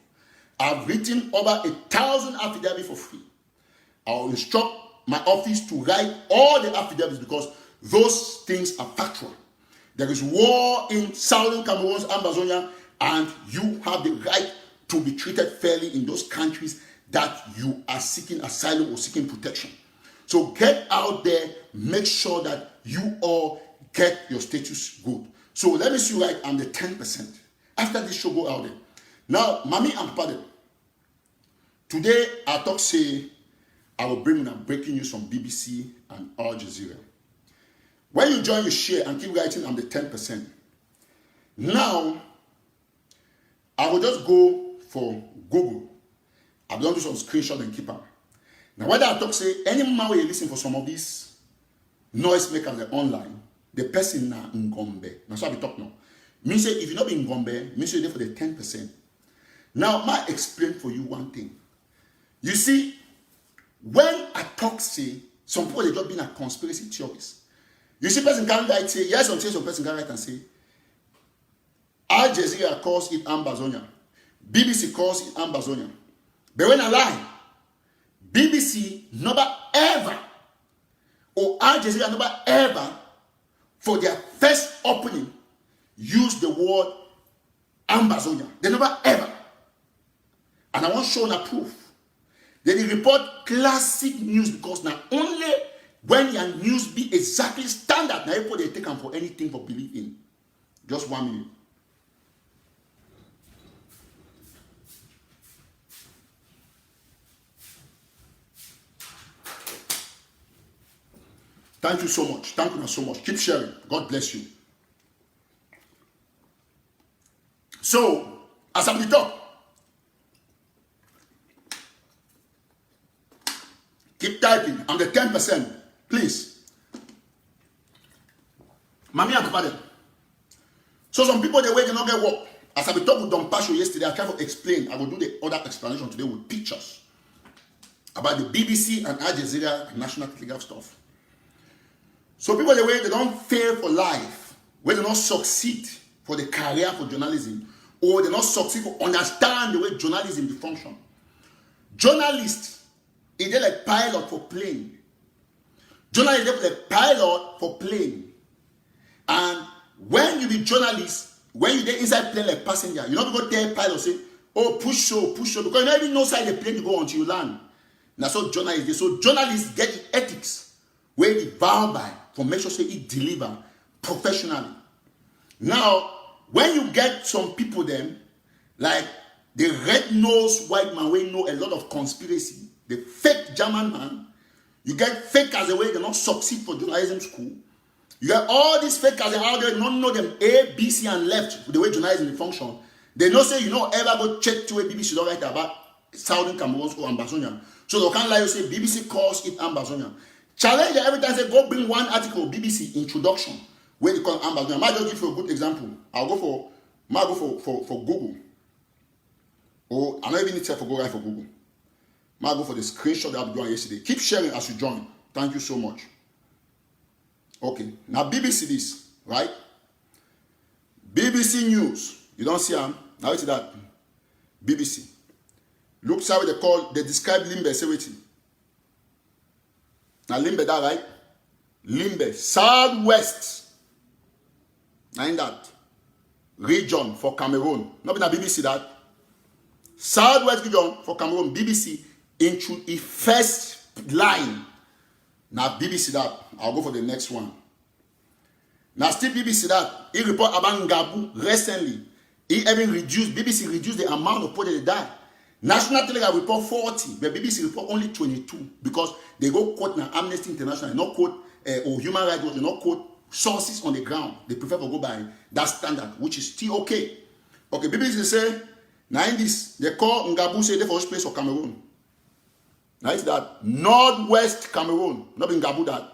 I've written over 1,000 affidavits for free. I'll instruct my office to write all the affidavits because those things are factual. There is war in southern Cameroon's Ambazonia, and you have the right to be treated fairly in those countries that you are seeking asylum or seeking protection. So get out there, make sure that you all get your status good. So let me see right, I'm the 10%. After this show, go out there. Now, Mommy and Papa, today I talk say I will bring a breaking news from BBC and Al Jazeera. When you join, you share and keep writing, I'm the 10%. Now, I will just go for Google. I've done this on screenshot and keep them. Now, whether I talk say, any man where you listen for some of these noise makers online, the person na Ngombe. Now, so I be talk now. Me say, if you not be Ngombe, me say you're there for the 10%. Now, I explain for you one thing. You see, when I talk say, some people they just been a conspiracy theorist. You see, person can write say, yes, some person can write and say, Al Jazeera calls it Ambazonia. BBC calls it Ambazonia. But when I lie, BBC never ever, or Al Jazeera never ever, for their first opening, use the word Ambazonia. They never ever. And I want to show a proof. They report classic news because now only when your news be exactly standard, now people they take them for anything for believe in. Just 1 minute. Thank you so much. Thank you so much. Keep sharing. God bless you. So, as I'm talk, keep typing. I'm the 10%. Please. Mommy and Papa. So some people, they wait, they not get work. As I be talking with Don Pasho yesterday, I can't explain. I will do the other explanation today with pictures about the BBC and Al Jazeera and National Telegraph stuff. So people, the way they don't fail for life, where they don't succeed for the career for journalism, or they don't succeed for understand the way journalism function. Journalists, is they like pilot for plane. Journalists, they like pilot for plane. And when you be journalist, when you get inside plane like passenger, you not go tell pilot say, oh, push so, because you don't even know side the plane you go until you land. That's what journalists do. So journalists get the ethics where they vow by for make sure say it deliver professionally. Now, when you get some people then, like the red-nosed white man where you know a lot of conspiracy, the fake German man, you get fake as a way they not succeed for journalism school. You get all these fakers out there don't know them A, B, C, and left the way journalism function. They know say you know ever go check to a BBC don't write about Southern Cameroon or Ambazonia. So they can't lie you say BBC calls it Ambazonia. Challenge every time say go bring one article BBC introduction where they call Ambazonia. I might just give you a good example. I'll go for Google. Or I don't even need to go right for Google. I'll go for the screenshot that I was doing yesterday. Keep sharing as you join. Thank you so much. Okay, now BBC this, right? BBC News. You don't see them? Now it's that. BBC. Look how they describe Limbe Sewiti. Now Limbe that, right? Limbe, Southwest. Now in that region for Cameroon. Not in the BBC that. Southwest region for Cameroon, BBC into the first line. Now BBC that. I'll go for the next one. Now still BBC that. He report about Ngabu recently. He even BBC reduced the amount of people that die. National Telegraph report 40, but BBC report only 22 because they go quote now Amnesty International, not quote or Human Rights Watch, they not quote sources on the ground. They prefer to go by that standard, which is still okay. Okay, BBC say now in this they call Ngabu say they for which place for Cameroon. Now it's that Northwest Cameroon, not in Ngabu that.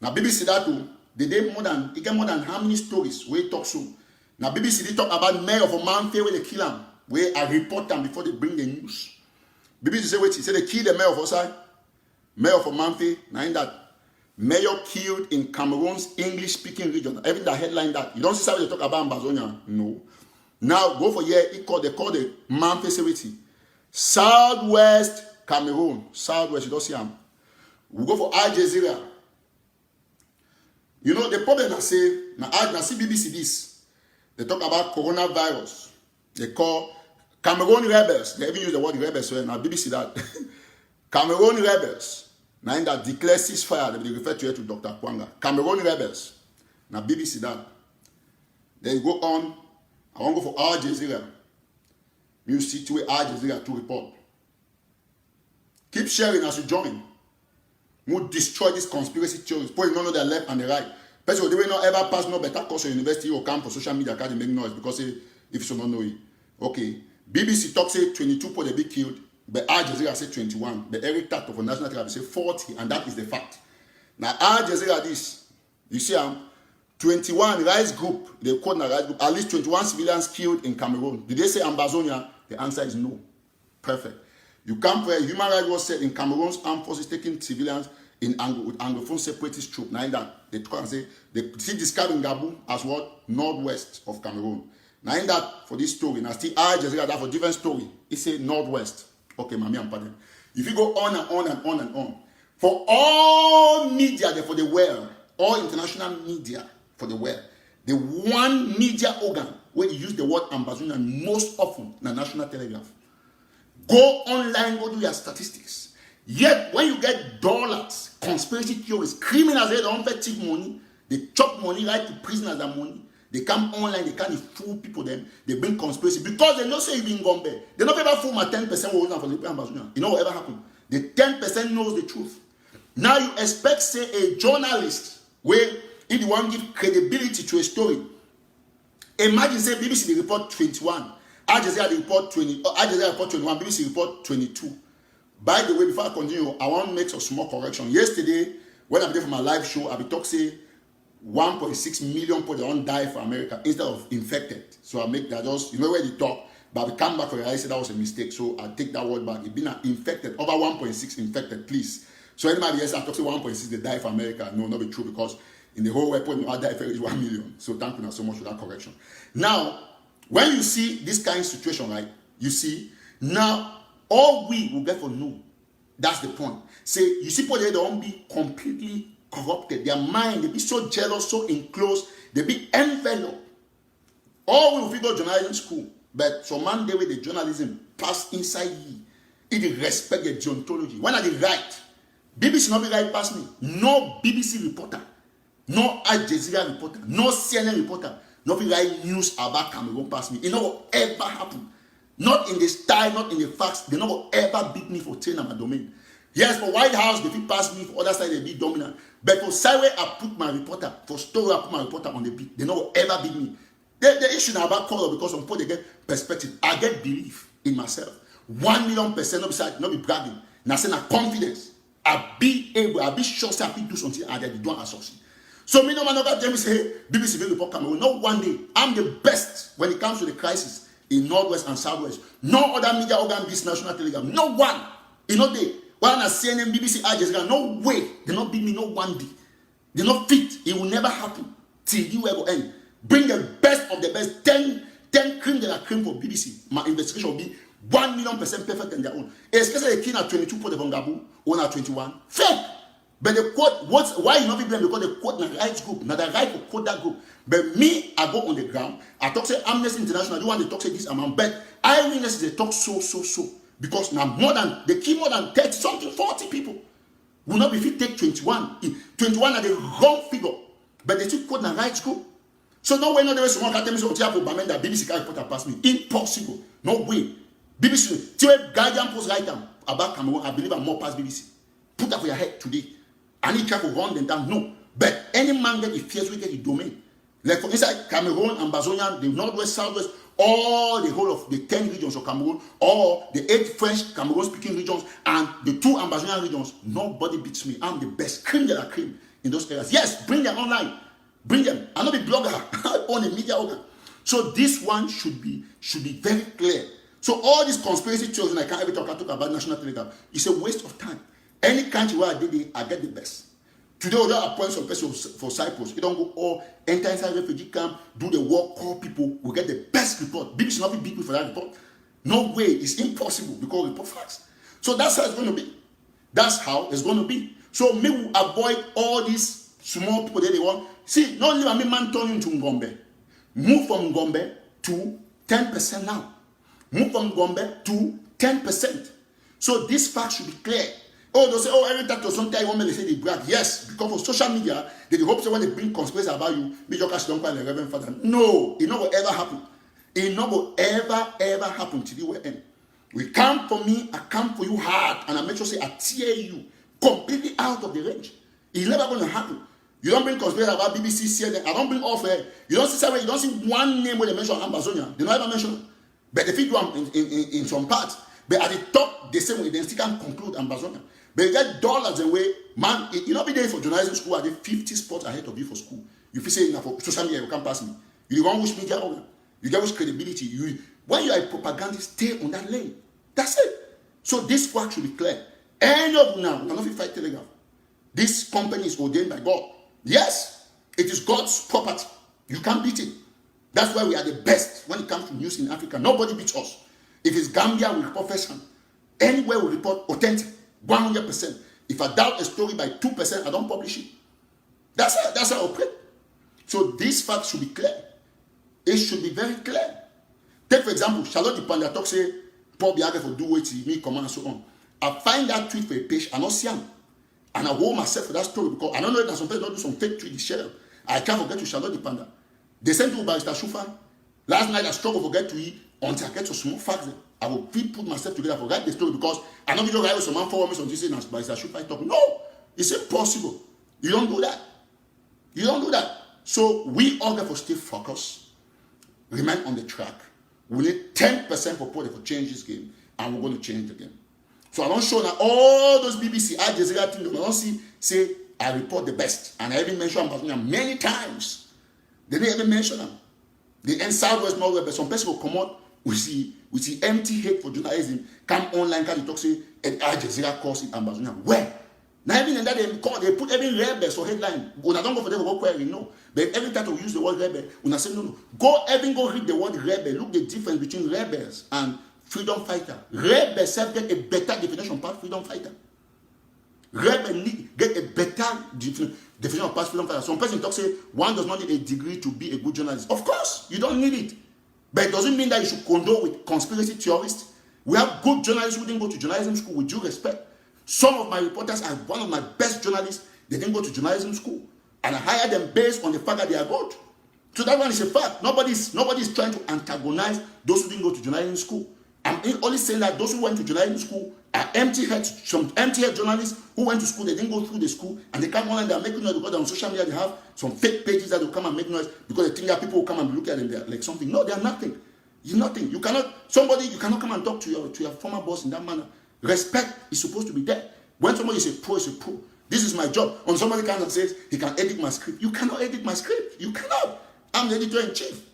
Now BBC that too. They get more than how many stories where talk so. Now BBC they talk about mayor of a man where they kill him. Where I report them before they bring the news. BBC say wait, he said they killed the mayor of Osai, mayor of Manfi. Now in that mayor killed in Cameroon's English-speaking region. Even the headline that you don't see how they talk about Ambazonia. No. Now go for here. They call the Manfi Sewiti. Southwest Cameroon. Southwest. You don't see them. We go for Al Jazeera. You know the problem I say now see BBC this. They talk about coronavirus. They call Cameroon rebels, they even use the word rebels, so now BBC that. Cameroon rebels, now that declare ceasefire, they refer to it to Dr. Kwanga. Cameroon rebels, now BBC that. Then you go on, I want to go for Al Jazeera. You see to Al Jazeera to report. Keep sharing as you join. We'll destroy these conspiracy theories. People don't know their left and the right. People they will not ever pass no better course or university or camp or social media can't make noise because if you don't know it. Okay. BBC talk say 22 people they be killed, but Al Jazeera say 21. But Eric Tato for National Television say 40, and that is the fact. Now Al Jazeera this, you see 21 rights group, they call the rights group, at least 21 civilians killed in Cameroon. Did they say Ambazonia? The answer is no. Perfect. You come for a human rights was said in Cameroon's armed forces taking civilians with Anglophone separatist troops. Now that they try and say they see describing Gabon as what? Northwest of Cameroon. Now in that for this story, now still Al Jazeera that for different story. It's a northwest. Okay, mami, I'm pardon. If you go on and on and on and on, for all media for the world, all international media for the world, the one media organ where you use the word Ambazonia most often, the National Telegraph. Go online, go do your statistics. Yet, when you get dollars, conspiracy theories, criminals, they don't pay cheap money. They chop money right to prisoners and money. They come online, they can't fool people then. They bring conspiracy because they don't say you been Gombe. They don't ever fool my 10% for the Ambazonia. You know what ever happened? The 10% knows the truth. Now you expect, say, a journalist where if you want to give credibility to a story, imagine, say, BBC, they report 21. Al Jazeera report 20. Al Jazeera report 21. BBC report 22. By the way, before I continue, I want to make some small correction. Yesterday, when I did for my live show, I be talk say 1.6 million people don't die for America instead of infected. So I make that just where they talk, but I come back for it. I said that was a mistake. So I take that word back. It been infected over 1.6 infected, please. So anybody else I talk say 1.6 they die for America? No, not be true because in the whole world, people die for 1 million. So thank you so much for that correction. Now. When you see this kind of situation, right, you see, now all we will get for no. That's the point. Say, you see people, they don't be completely corrupted. Their mind, they be so jealous, so enclosed, they be enveloped. All we will figure journalism school, but some man there with the journalism pass inside you. It respect the deontology. When I did write, BBC not be right past me. No BBC reporter, no Al Jazeera reporter, no CNN reporter. Nothing like news about Cameroon past me. It never ever happen. Not in the style, not in the facts. They never ever beat me for telling my domain. Yes, for White House, they fit pass me. For other side, they be dominant. But for Sideway, I put my reporter. For Story, I put my reporter on the beat. They never ever beat me. The issue now about color because some people they get perspective. I get belief in myself. 1,000,000%, not be bragging. Now say na confidence. I be able, I be sure say I fit do something and they don't associate. So me no man over tell me say, hey, BBC will report Cameroon. No one day. I'm the best when it comes to the crisis in Northwest and Southwest. No other media organ beats National Telegram. No one. You know they. When I CNN, BBC, Al Jazeera, no way. They not beat me no one day. They not fit. It will never happen. Till you will end. Bring the best of the best. 10 cream de la cream for BBC. My investigation will be 1,000,000% perfect in their own. Especially the king at 22 for the Bongabu, one at 21. Fake. But the quote, why you not be blamed? Because the quote na right group, na the right to quote that group. But me, I go on the ground. I talk say Amnesty International. You want to talk say this amount, but eyewitnesses they talk so. Because now they kill more than 30 something, 40 people. Will not be fit take 21. 21 are the wrong figure, but they still quote na right group. So no way, no way. Someone can tell me so. That BBC can report past me. Impossible. No way. BBC. Till Guardian post right now about Cameroon. I believe I'm more past BBC. Put that for your head today. I need try to run them down. No. But any man that is fierce will get the domain. Like for inside Cameroon, Ambazonia, the Northwest, Southwest, all the whole of the 10 regions of Cameroon, or the 8 French Cameroon speaking regions, and the 2 Ambazonian regions, nobody beats me. I'm the best. Cream de la cream in those areas. Yes, bring them online. Bring them. I'm not a blogger. I own a media organ. So this one should be very clear. So all these conspiracy theories, and I can't ever talk about National Telegram, it's a waste of time. Any country where I did it, I get the best. Today, we don't appoint some person for Cyprus. You don't go enter inside refugee camp, do the work, call people. We get the best report. BBC not be beat me for that report. No way. It's impossible because we report facts. So that's how it's going to be. That's how it's going to be. So me will avoid all these small people that they want. See, not only man turn into Ngombe. Move from Ngombe to 10% now. moved from Gombe to 10%. So this fact should be clear. Oh, they'll say, oh, every time sometimes you want me to say they brag. Yes, because of social media, they hope so when they bring conspiracy about you, Major Cash don't call the Reverend Father. No, it not will ever happen. It not will ever happen till the end. We come for me, I come for you hard, and I make sure say I tear you completely out of the range. It's never going to happen. You don't bring conspiracy about BBC, CNN. I don't bring off air. You don't see one name where they mention Amazonia. They don't ever mention it. But they fit you in some parts. But at the top, the same way, they still can conclude Amazonia. But you get dollars and way, man, you know, be there for journalism school, I did 50 spots ahead of you for school. You feel say, for social media, you can't pass me. You don't wish media organ. You get which credibility. When you are a propagandist, stay on that lane. That's it. So this fact should be clear. Any of you now, I'm not fight Telegraph. This company is ordained by God. Yes, it is God's property. You can't beat it. That's why we are the best when it comes to news in Africa. Nobody beats us. If it's Gambia, we report first hand. Anywhere we report authentic, 100%. If I doubt a story by 2%, I don't publish it. That's how I operate. So this fact should be clear. It should be very clear. Take for example, Charlotte Dipanda talk say, Paul Biagé for do what he me command and so on. I find that tweet for a page, I not see him. And I hold myself for that story because I don't know if some people don't do some fake tweet, share them. I can't forget to Charlotte Dipanda. They sent to Barrister Shufan. Last night I struggled to forget to eat until I get to small facts. I will put myself together for write the story because I know video guy with some man forward me on this and Barrister Shufan talk. No, it's impossible. You don't do that. You don't do that. So we all therefore stay focused, remain on the track. We need 10% for Porter for change this game, and we're going to change the game. So I don't show now all those BBC, Al Jazeera things. I don't say I report the best, and I even mention Amazonia many times. They didn't even mention them. The end Southwest Norway, but some people will come out with the empty hate for journalism. Come online, can you talk say Al Jazeera calls it Amazonia? Where? Now even in that they put every rebels for headline. When I don't go for them work where you know. But every time we use the word rebel, when I say no. Go read the word rebel. Look the difference between rebels and freedom fighter. Rebel self get a better definition past freedom fighter. Rebel get a better definition past freedom fighter. Some person talk say one does not need a degree to be a good journalist. Of course, you don't need it. But it doesn't mean that you should condone with conspiracy theorists. We have good journalists who didn't go to journalism school with due respect. Some of my reporters are one of my best journalists. They didn't go to journalism school. And I hired them based on the fact that they are good. So that one is a fact. Nobody's trying to antagonize those who didn't go to journalism school. I'm only saying that those who went to journalism school are empty-head, some empty-head journalists who went to school, they didn't go through the school, and they come online, they're making noise because on social media they have some fake pages that will come and make noise because they think that people will come and look at them they're like something. No, they are nothing. You're nothing. You cannot come and talk to your former boss in that manner. Respect is supposed to be there. When somebody is a pro, is a pro. This is my job. When somebody comes and says he can edit my script, you cannot edit my script. You cannot. I'm the editor-in-chief.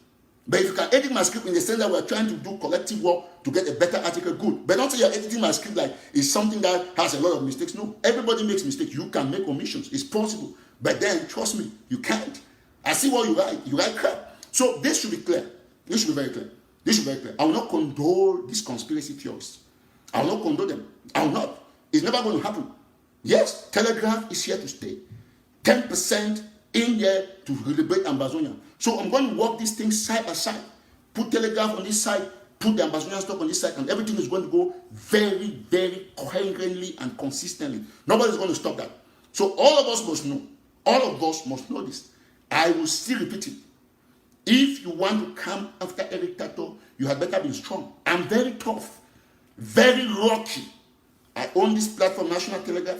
But if you can edit my script in the sense that we're trying to do collective work to get a better article, good. But don't say you're editing my script like it's something that has a lot of mistakes. No, everybody makes mistakes. You can make omissions. It's possible. But then, trust me, you can't. I see what you write. You write crap. So this should be clear. This should be very clear. This should be very clear. I will not condone these conspiracy theorists. I will not condone them. I will not. It's never going to happen. Yes, Telegraph is here to stay. 10% in there to liberate Amazonia. So I'm going to work these things side by side. Put Telegraph on this side, put the Amazonian stock on this side, and everything is going to go very, very coherently and consistently. Nobody's going to stop that. So all of us must know. All of us must know this. I will still repeat it. If you want to come after Eric Tato, you had better be strong. I'm very tough, very rocky. I own this platform, National Telegraph.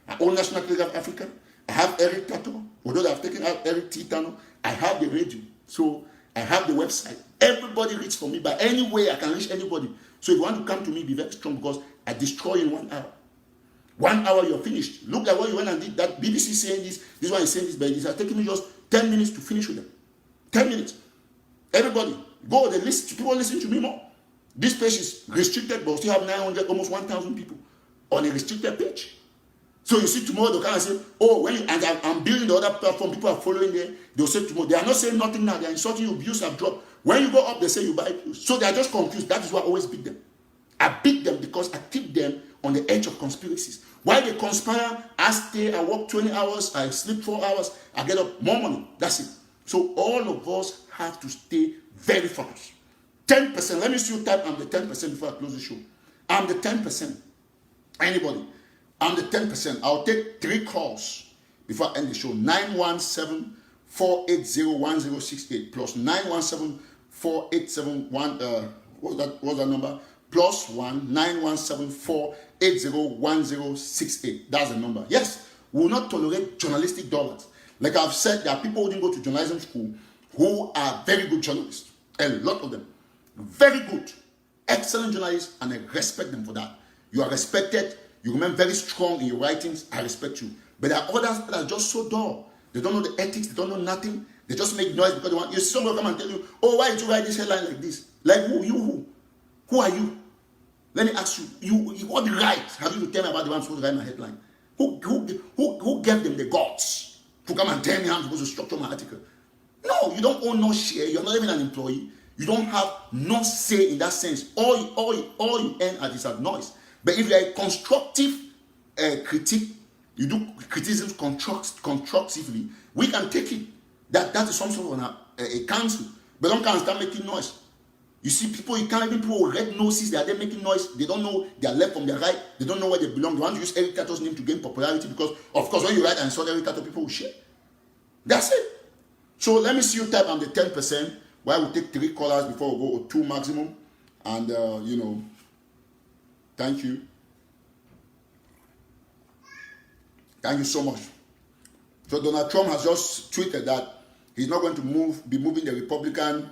I own National Telegraph Africa. I have Eric Tato. Although I've taken out Eric Titano, I have the radio. So I have the website. Everybody reads for me. By any way, I can reach anybody. So if you want to come to me, be very strong because I destroy in 1 hour. 1 hour, you're finished. Look at what you went and did. That BBC saying this one is saying this, but it has taken me just 10 minutes to finish with them. 10 minutes. Everybody, go. They listen. People listen to me more. This page is restricted, but we still have 900, almost 1,000 people on a restricted page. So you see tomorrow they'll come and say, oh, I'm building the other platform, people are following there. They'll say tomorrow, they are not saying nothing now. They are insulting you, views have dropped. When you go up, they say you buy views. So they are just confused. That is why I always beat them. I beat them because I keep them on the edge of conspiracies. While they conspire, I stay, I work 20 hours, I sleep 4 hours, I get up more money. That's it. So all of us have to stay very focused. 10%. Let me see you type I'm the 10% before I close the show. I'm the 10%. Anybody? I'm the 10%. I'll take 3 calls before I end the show. 917-480-1068 plus 917-487-1 what's that number? Plus 1-917-480-1068. That's the number. Yes, we will not tolerate journalistic dollars. Like I've said, there are people who didn't go to journalism school who are very good journalists. A lot of them. Very good. Excellent journalists, and I respect them for that. You are respected. You remain very strong in your writings. I respect you. But there are others that are just so dull. They don't know the ethics. They don't know nothing. They just make noise because they want. You see someone come and tell you, "Oh, why did you write this headline like this?" Like who? You who? Who are you? Let me ask you. You what right have you to tell me about the one supposed to write my headline? Who gave them the guts to come and tell me how I'm supposed to structure my article? No, you don't own no share. You're not even an employee. You don't have no say in that sense. All you earn at is a noise. But if you are a constructive critique, you do criticism constructively, we can take it. That is some sort of a council. But don't come and start making noise. You see people, you can't even people with red noses, they are there making noise. They don't know their left from their right. They don't know where they belong. They want to use Eric Tato's name to gain popularity because, of course, when you write and insult Eric Tato, people will share. That's it. So let me see you type I'm the 10%. Why we take 3 callers before we go to 2 maximum. And, thank you. Thank you so much. So Donald Trump has just tweeted that he's not going to be moving the Republican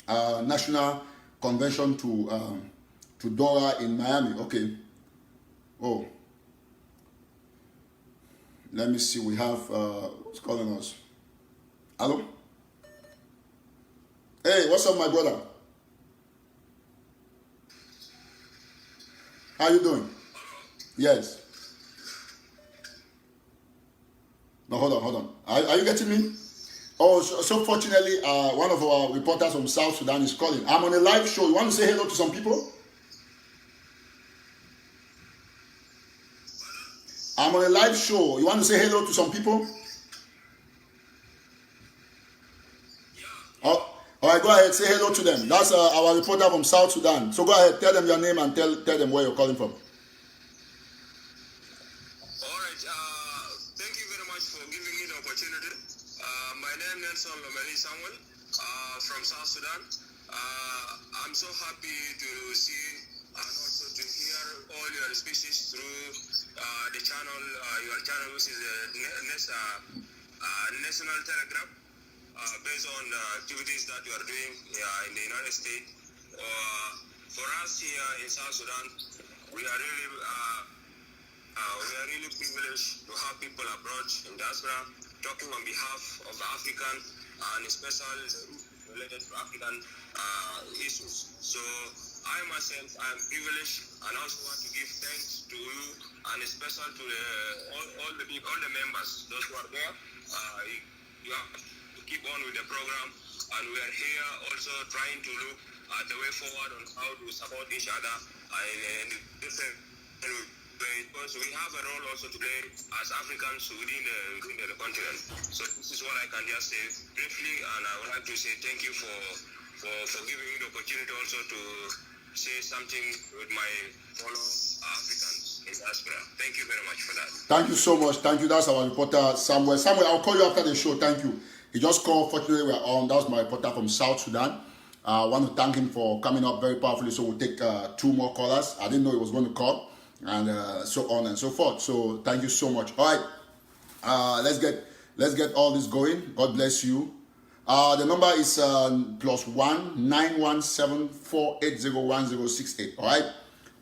National Convention to Dora in Miami. Okay. Oh. Let me see. We have, who's calling us? Hello? Hey, what's up, my brother? How you doing? Yes. No, hold on. Are you getting me? Oh, so fortunately, one of our reporters from South Sudan is calling. I'm on a live show. You want to say hello to some people? I'm on a live show. You want to say hello to some people? Oh, all right, go ahead. Say hello to them. That's our reporter from South Sudan. So go ahead. Tell them your name and tell them where you're calling from. All right. Thank you very much for giving me the opportunity. My name is Nelson Lomeli Samuel from South Sudan. I'm so happy to see and also to hear all your speeches through the channel, your channel, which is the National Telegram, based on the activities that you are doing in the United States. For us here in South Sudan, we are really privileged to have people abroad in diaspora talking on behalf of the African and especially related to African issues. So I myself, I am privileged and also want to give thanks to you and especially to all the members, those who are there. You have to keep on with the program, and we are here also trying to look at the way forward on how to support each other in different ways. Because we have a role also to play as Africans within the continent. So this is what I can just say briefly, and I would like to say thank you for giving me the opportunity also to say something with my fellow Africans in diaspora. Thank you very much for that. Thank you so much. Thank you. That's our reporter, Samuel. Samuel, I'll call you after the show. Thank you. He just called. Fortunately, we're on. That was my reporter from South Sudan. I want to thank him for coming up very powerfully. So we'll take 2 more callers. I didn't know he was going to call. And so on and so forth. So thank you so much. All right, let's get all this going. God bless you. The number is +1 917 480 1068. All right,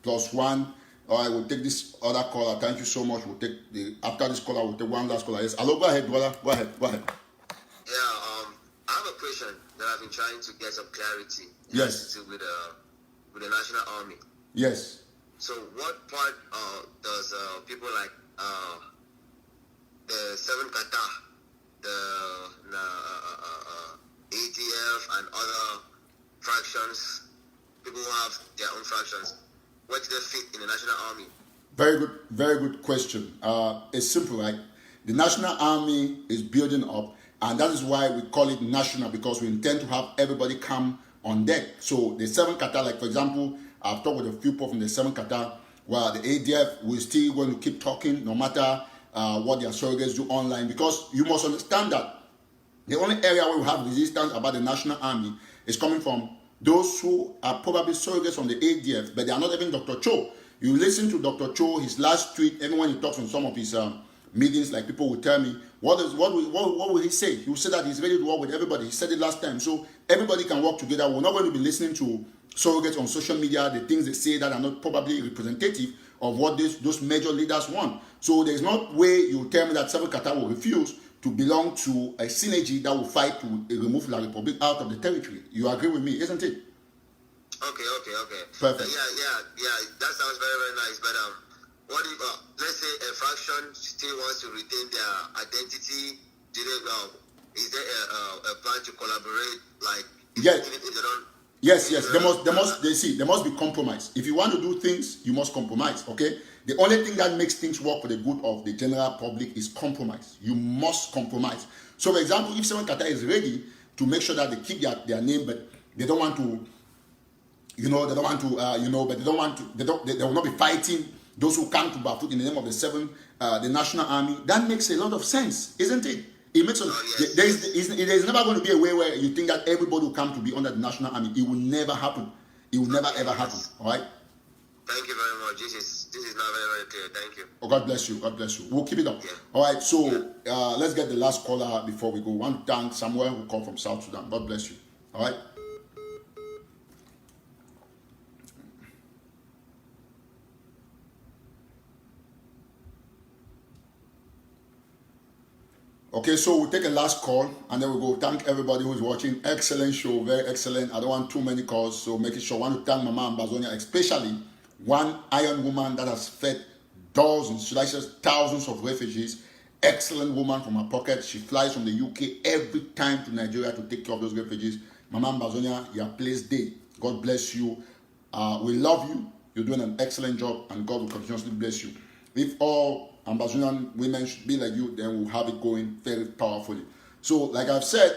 +1. All right, we'll take this other caller. Thank you so much. We'll take after this caller. We'll take one last caller. Yes. Hello. Go ahead, brother. Go ahead. Yeah. I have a question that I've been trying to get some clarity. Yes. With the National Army. Yes. So what part does people like the 7 Qatar, the ATF and other fractions, people who have their own fractions, where do they fit in the National Army? Very good question. It's simple, right? The National Army is building up, and that is why we call it national, because we intend to have everybody come on deck. So the 7 Qatar, like for example, I've talked with a few people from the 7 Qatar, where the ADF will still going to keep talking no matter what their surrogates do online, because you must understand that the only area where we have resistance about the National Army is coming from those who are probably surrogates from the ADF, but they are not even Dr. Cho. You listen to Dr. Cho, his last tweet, even when he talks on some of his meetings, like people will tell me, what will he say? He will say that he's ready to work with everybody. He said it last time. So everybody can work together. We're not going to be listening to surrogates on social media, the things they say that are not probably representative of what those major leaders want. So there's no way you tell me that 7 Qatar will refuse to belong to a synergy that will fight to remove La Republic out of the territory. You agree with me, isn't it? Okay. Perfect. Yeah. That sounds very, very nice. But what if, let's say, a faction still wants to retain their identity? Is there a plan to collaborate? Like, yes. If they don't. Yes. There must be compromise. If you want to do things, you must compromise. Okay. The only thing that makes things work for the good of the general public is compromise. You must compromise. So, for example, if 7 Qatar is ready to make sure that they keep their name, but they don't want to, they will not be fighting those who come to Bafut in the name of the National Army. That makes a lot of sense, isn't it? It makes there is never going to be a way where you think that everybody will come to be under the National Army. It will never happen. It will never ever happen. All right. Thank you very much. This is now very, very clear. Thank you. Oh, God bless you. God bless you. We'll keep it up. Yeah. All right. So let's get the last caller before we go. I want to thank Samuel who called from South Sudan. God bless you. All right. Okay, so we'll take a last call and then we'll go. Thank everybody who's watching. Excellent show, very excellent. I don't want too many calls, so make it sure. I want to thank Mama Ambazonia, especially one iron woman that has fed dozens, should I say thousands of refugees. Excellent woman from her pocket. She flies from the UK every time to Nigeria to take care of those refugees. Mama Ambazonia, your place day. God bless you. We love you. You're doing an excellent job and God will continuously bless you. If all Ambazonian women should be like you, then we'll have it going very powerfully. So, like I've said,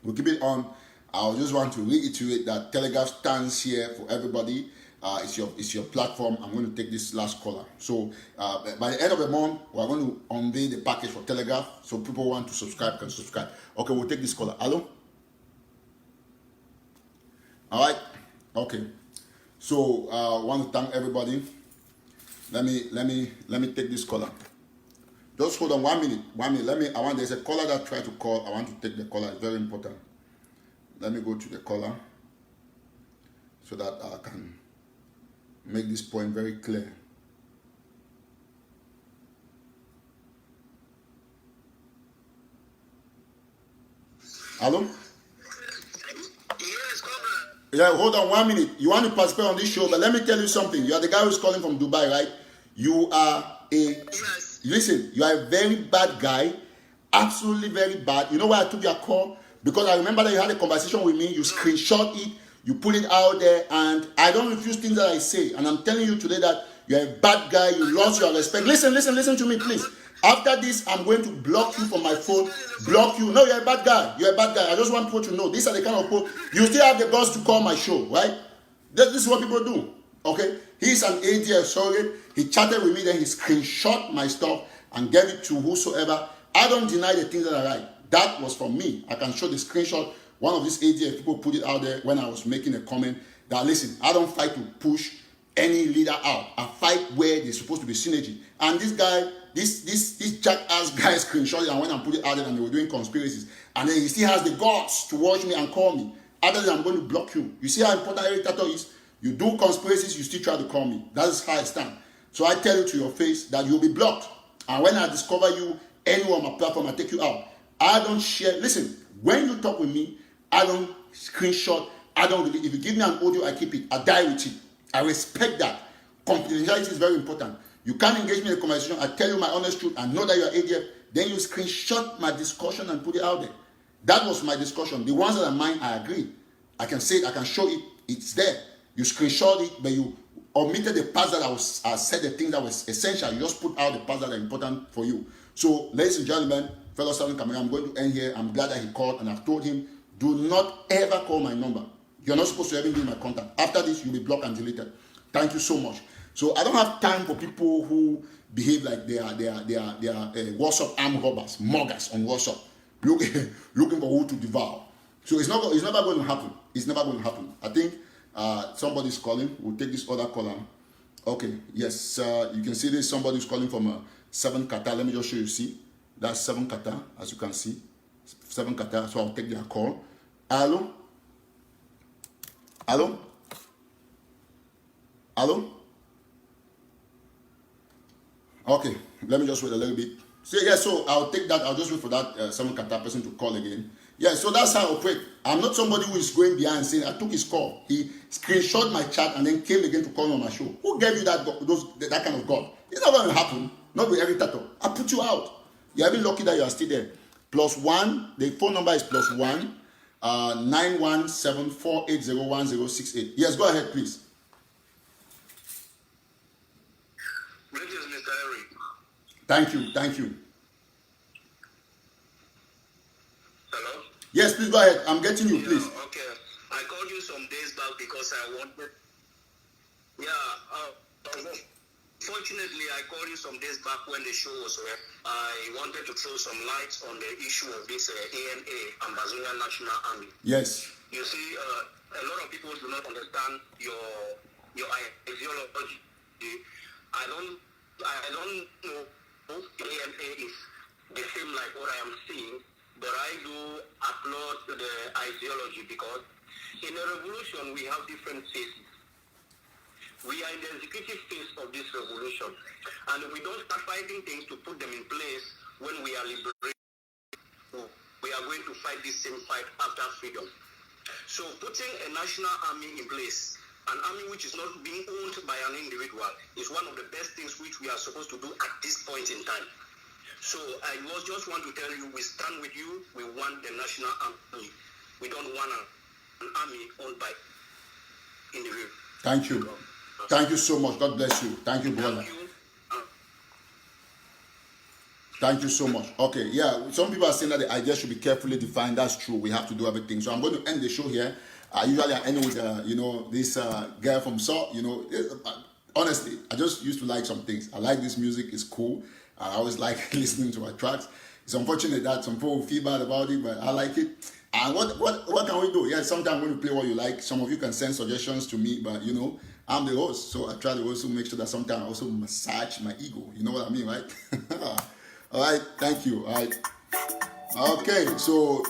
we'll keep it on. I just want to reiterate that Telegraph stands here for everybody. It's your platform. I'm going to take this last caller. So, by the end of the month, we're going to unveil the package for Telegraph. So, people who want to subscribe can subscribe. Okay, we'll take this caller. Hello? All right. Okay. So, I want to thank everybody. Let me take this caller. Just hold on 1 minute. 1 minute. There's a caller that tried to call. I want to take the caller. It's very important. Let me go to the caller so that I can make this point very clear. Hello? Yes, Cobra. Yeah, hold on 1 minute. You want to participate on this show, but let me tell you something. You are the guy who's calling from Dubai, right? You are Yes. Listen, you are a very bad guy. Absolutely very bad. You know why I took your call? Because I remember that you had a conversation with me. You screenshot it. You put it out there. And I don't refuse things that I say. And I'm telling you today that you're a bad guy. You lost your respect. Listen to me, please. After this, I'm going to block you from my phone. Block you. No, you're a bad guy. You're a bad guy. I just want people to know. These are the kind of people. You still have the guts to call my show, right? This is what people do. Okay? He's an ADF surrogate. He chatted with me. Then he screenshot my stuff and gave it to whosoever. I don't deny the things that are right. That was from me. I can show the screenshot. One of these ADF people put it out there when I was making a comment that, listen, I don't fight to push any leader out. I fight where there's supposed to be synergy. And this guy, this jackass guy screenshot and when I put it out there and they were doing conspiracies. And then he still has the guts to watch me and call me. Otherwise, I'm going to block you. You see how important every tattoo is? You do conspiracies, you still try to call me. That is how I stand. So I tell you to your face that you'll be blocked. And when I discover you anywhere on my platform, I take you out. I don't share. Listen, when you talk with me, I don't screenshot. I don't really. If you give me an audio, I keep it. I die with it. I respect that. Confidentiality is very important. You can't engage me in a conversation. I tell you my honest truth. I know that you're ADF. Then you screenshot my discussion and put it out there. That was my discussion. The ones that are mine, I agree. I can say it. I can show it. It's there. You screenshot it, but you omitted the parts that I said the thing that was essential. You just put out the parts that are important for you. So, ladies and gentlemen, fellow Southern Cameroon, I'm going to end here. I'm glad that he called, and I've told him, do not ever call my number. You're not supposed to even be in my contact. After this, you'll be blocked and deleted. Thank you so much. So I don't have time for people who behave like they are WhatsApp armed robbers, muggers on WhatsApp, looking for who to devour. So it's never going to happen. It's never going to happen. I think somebody's calling. We'll take this other caller. Okay, yes, you can see this. Somebody's calling from 7 Qatar. Let me just show you. See, that's 7 Qatar, as you can see. 7 Qatar. So I'll take their call. Hello? Hello? Hello? Okay, let me just wait a little bit. So yeah, so I'll take that. I'll just wait for that 7 Qatar person to call again. Yeah, so that's how I operate. I'm not somebody who is going behind saying I took his call. He screenshot my chat and then came again to call me on my show. Who gave you that kind of God? It's not going to happen. Not with every tattoo. I put you out. You're even lucky that you are still there. +1. The phone number is +1 917-480-1068. Yes, go ahead, please. Greetings, Mr. Eric. Thank you. Thank you. Hello? Yes, please go ahead. I'm getting you, please. Okay. I called you some days back because I wanted... Fortunately, I called you some days back when the show was where I wanted to throw some light on the issue of this ANA, Ambazonia National Army. Yes. You see, a lot of people do not understand your ideology. I don't know if ANA is the same like what I am seeing, but I do applaud the ideology because in a revolution we have different phases. We are in the executive phase of this revolution, and if we don't start fighting things to put them in place when we are liberated, we are going to fight this same fight after freedom. So putting a national army in place, an army which is not being owned by an individual, is one of the best things which we are supposed to do at this point in time. So I just want to tell you, we stand with you. We want the national army. We don't want an army owned by individuals. Thank you. Thank you so much. God bless you. Thank you, brother. Thank you so much. Okay, yeah. Some people are saying that the idea should be carefully defined. That's true. We have to do everything. So I'm going to end the show here. Usually I end with, this girl from Saw. Honestly, I just used to like some things. I like this music. It's cool. I always like listening to her tracks. It's unfortunate that some people feel bad about it, but I like it. And what can we do? Yeah, sometimes when you play what you like, some of you can send suggestions to me, but I'm the host, so I try to also make sure that sometimes I also massage my ego. You know what I mean, right? All right, thank you. All right. Okay, so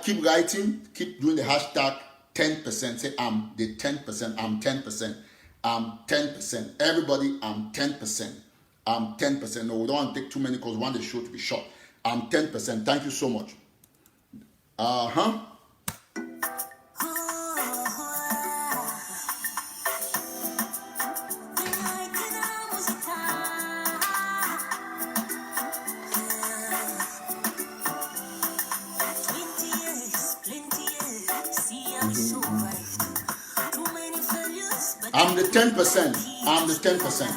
keep writing, keep doing the hashtag 10%. Say I'm the 10%, I'm 10%, I'm 10%. Everybody, I'm 10%. I'm 10%. No, we don't want to take too many because we want the show to be short. I'm 10%. Thank you so much. I'm the 10%. I'm the 10%.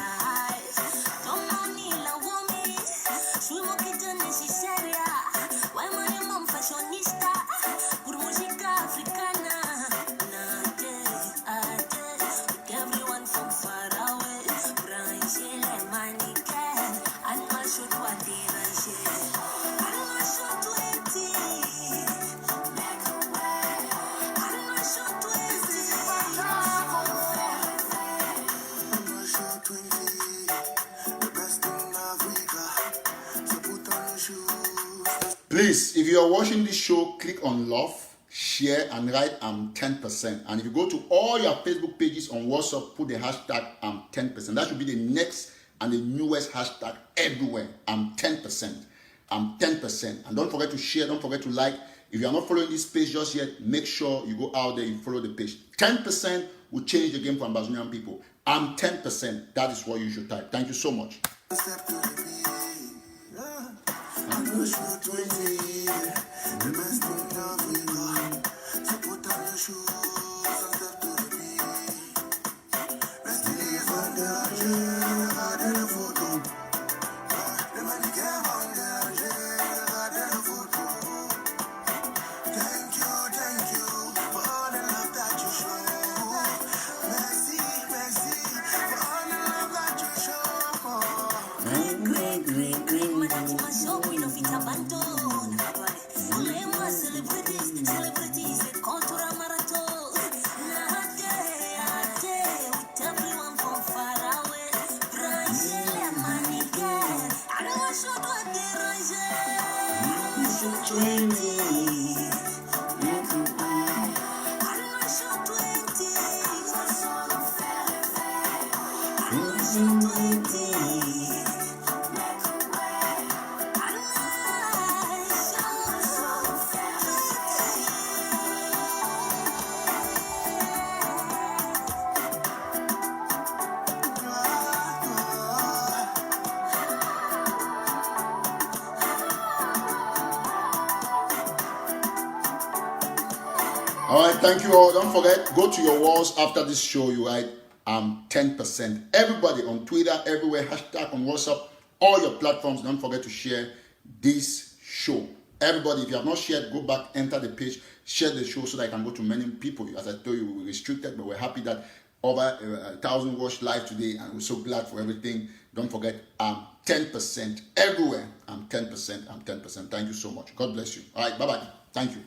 Please, if you are watching this show, click on love, share, and write I'm 10%. And if you go to all your Facebook pages on WhatsApp, put the hashtag I'm 10%. That should be the next and the newest hashtag everywhere. I'm 10%. I'm 10%. And don't forget to share, don't forget to like. If you are not following this page just yet, make sure you go out there and follow the page. 10% will change the game for Ambazonian people. I'm 10%. That is what you should type. Thank you so much. Thank you for All right, thank you all. Don't forget, go to your walls after this show. You write 10%. Everybody on Twitter, everywhere, hashtag on WhatsApp, all your platforms. Don't forget to share this show. Everybody, if you have not shared, go back, enter the page, share the show so that I can go to many people. As I told you, we were restricted, but we're happy that over 1,000 watched live today, and we're so glad for everything. Don't forget, 10% everywhere. 10%. Thank you so much. God bless you. All right, bye-bye. Thank you.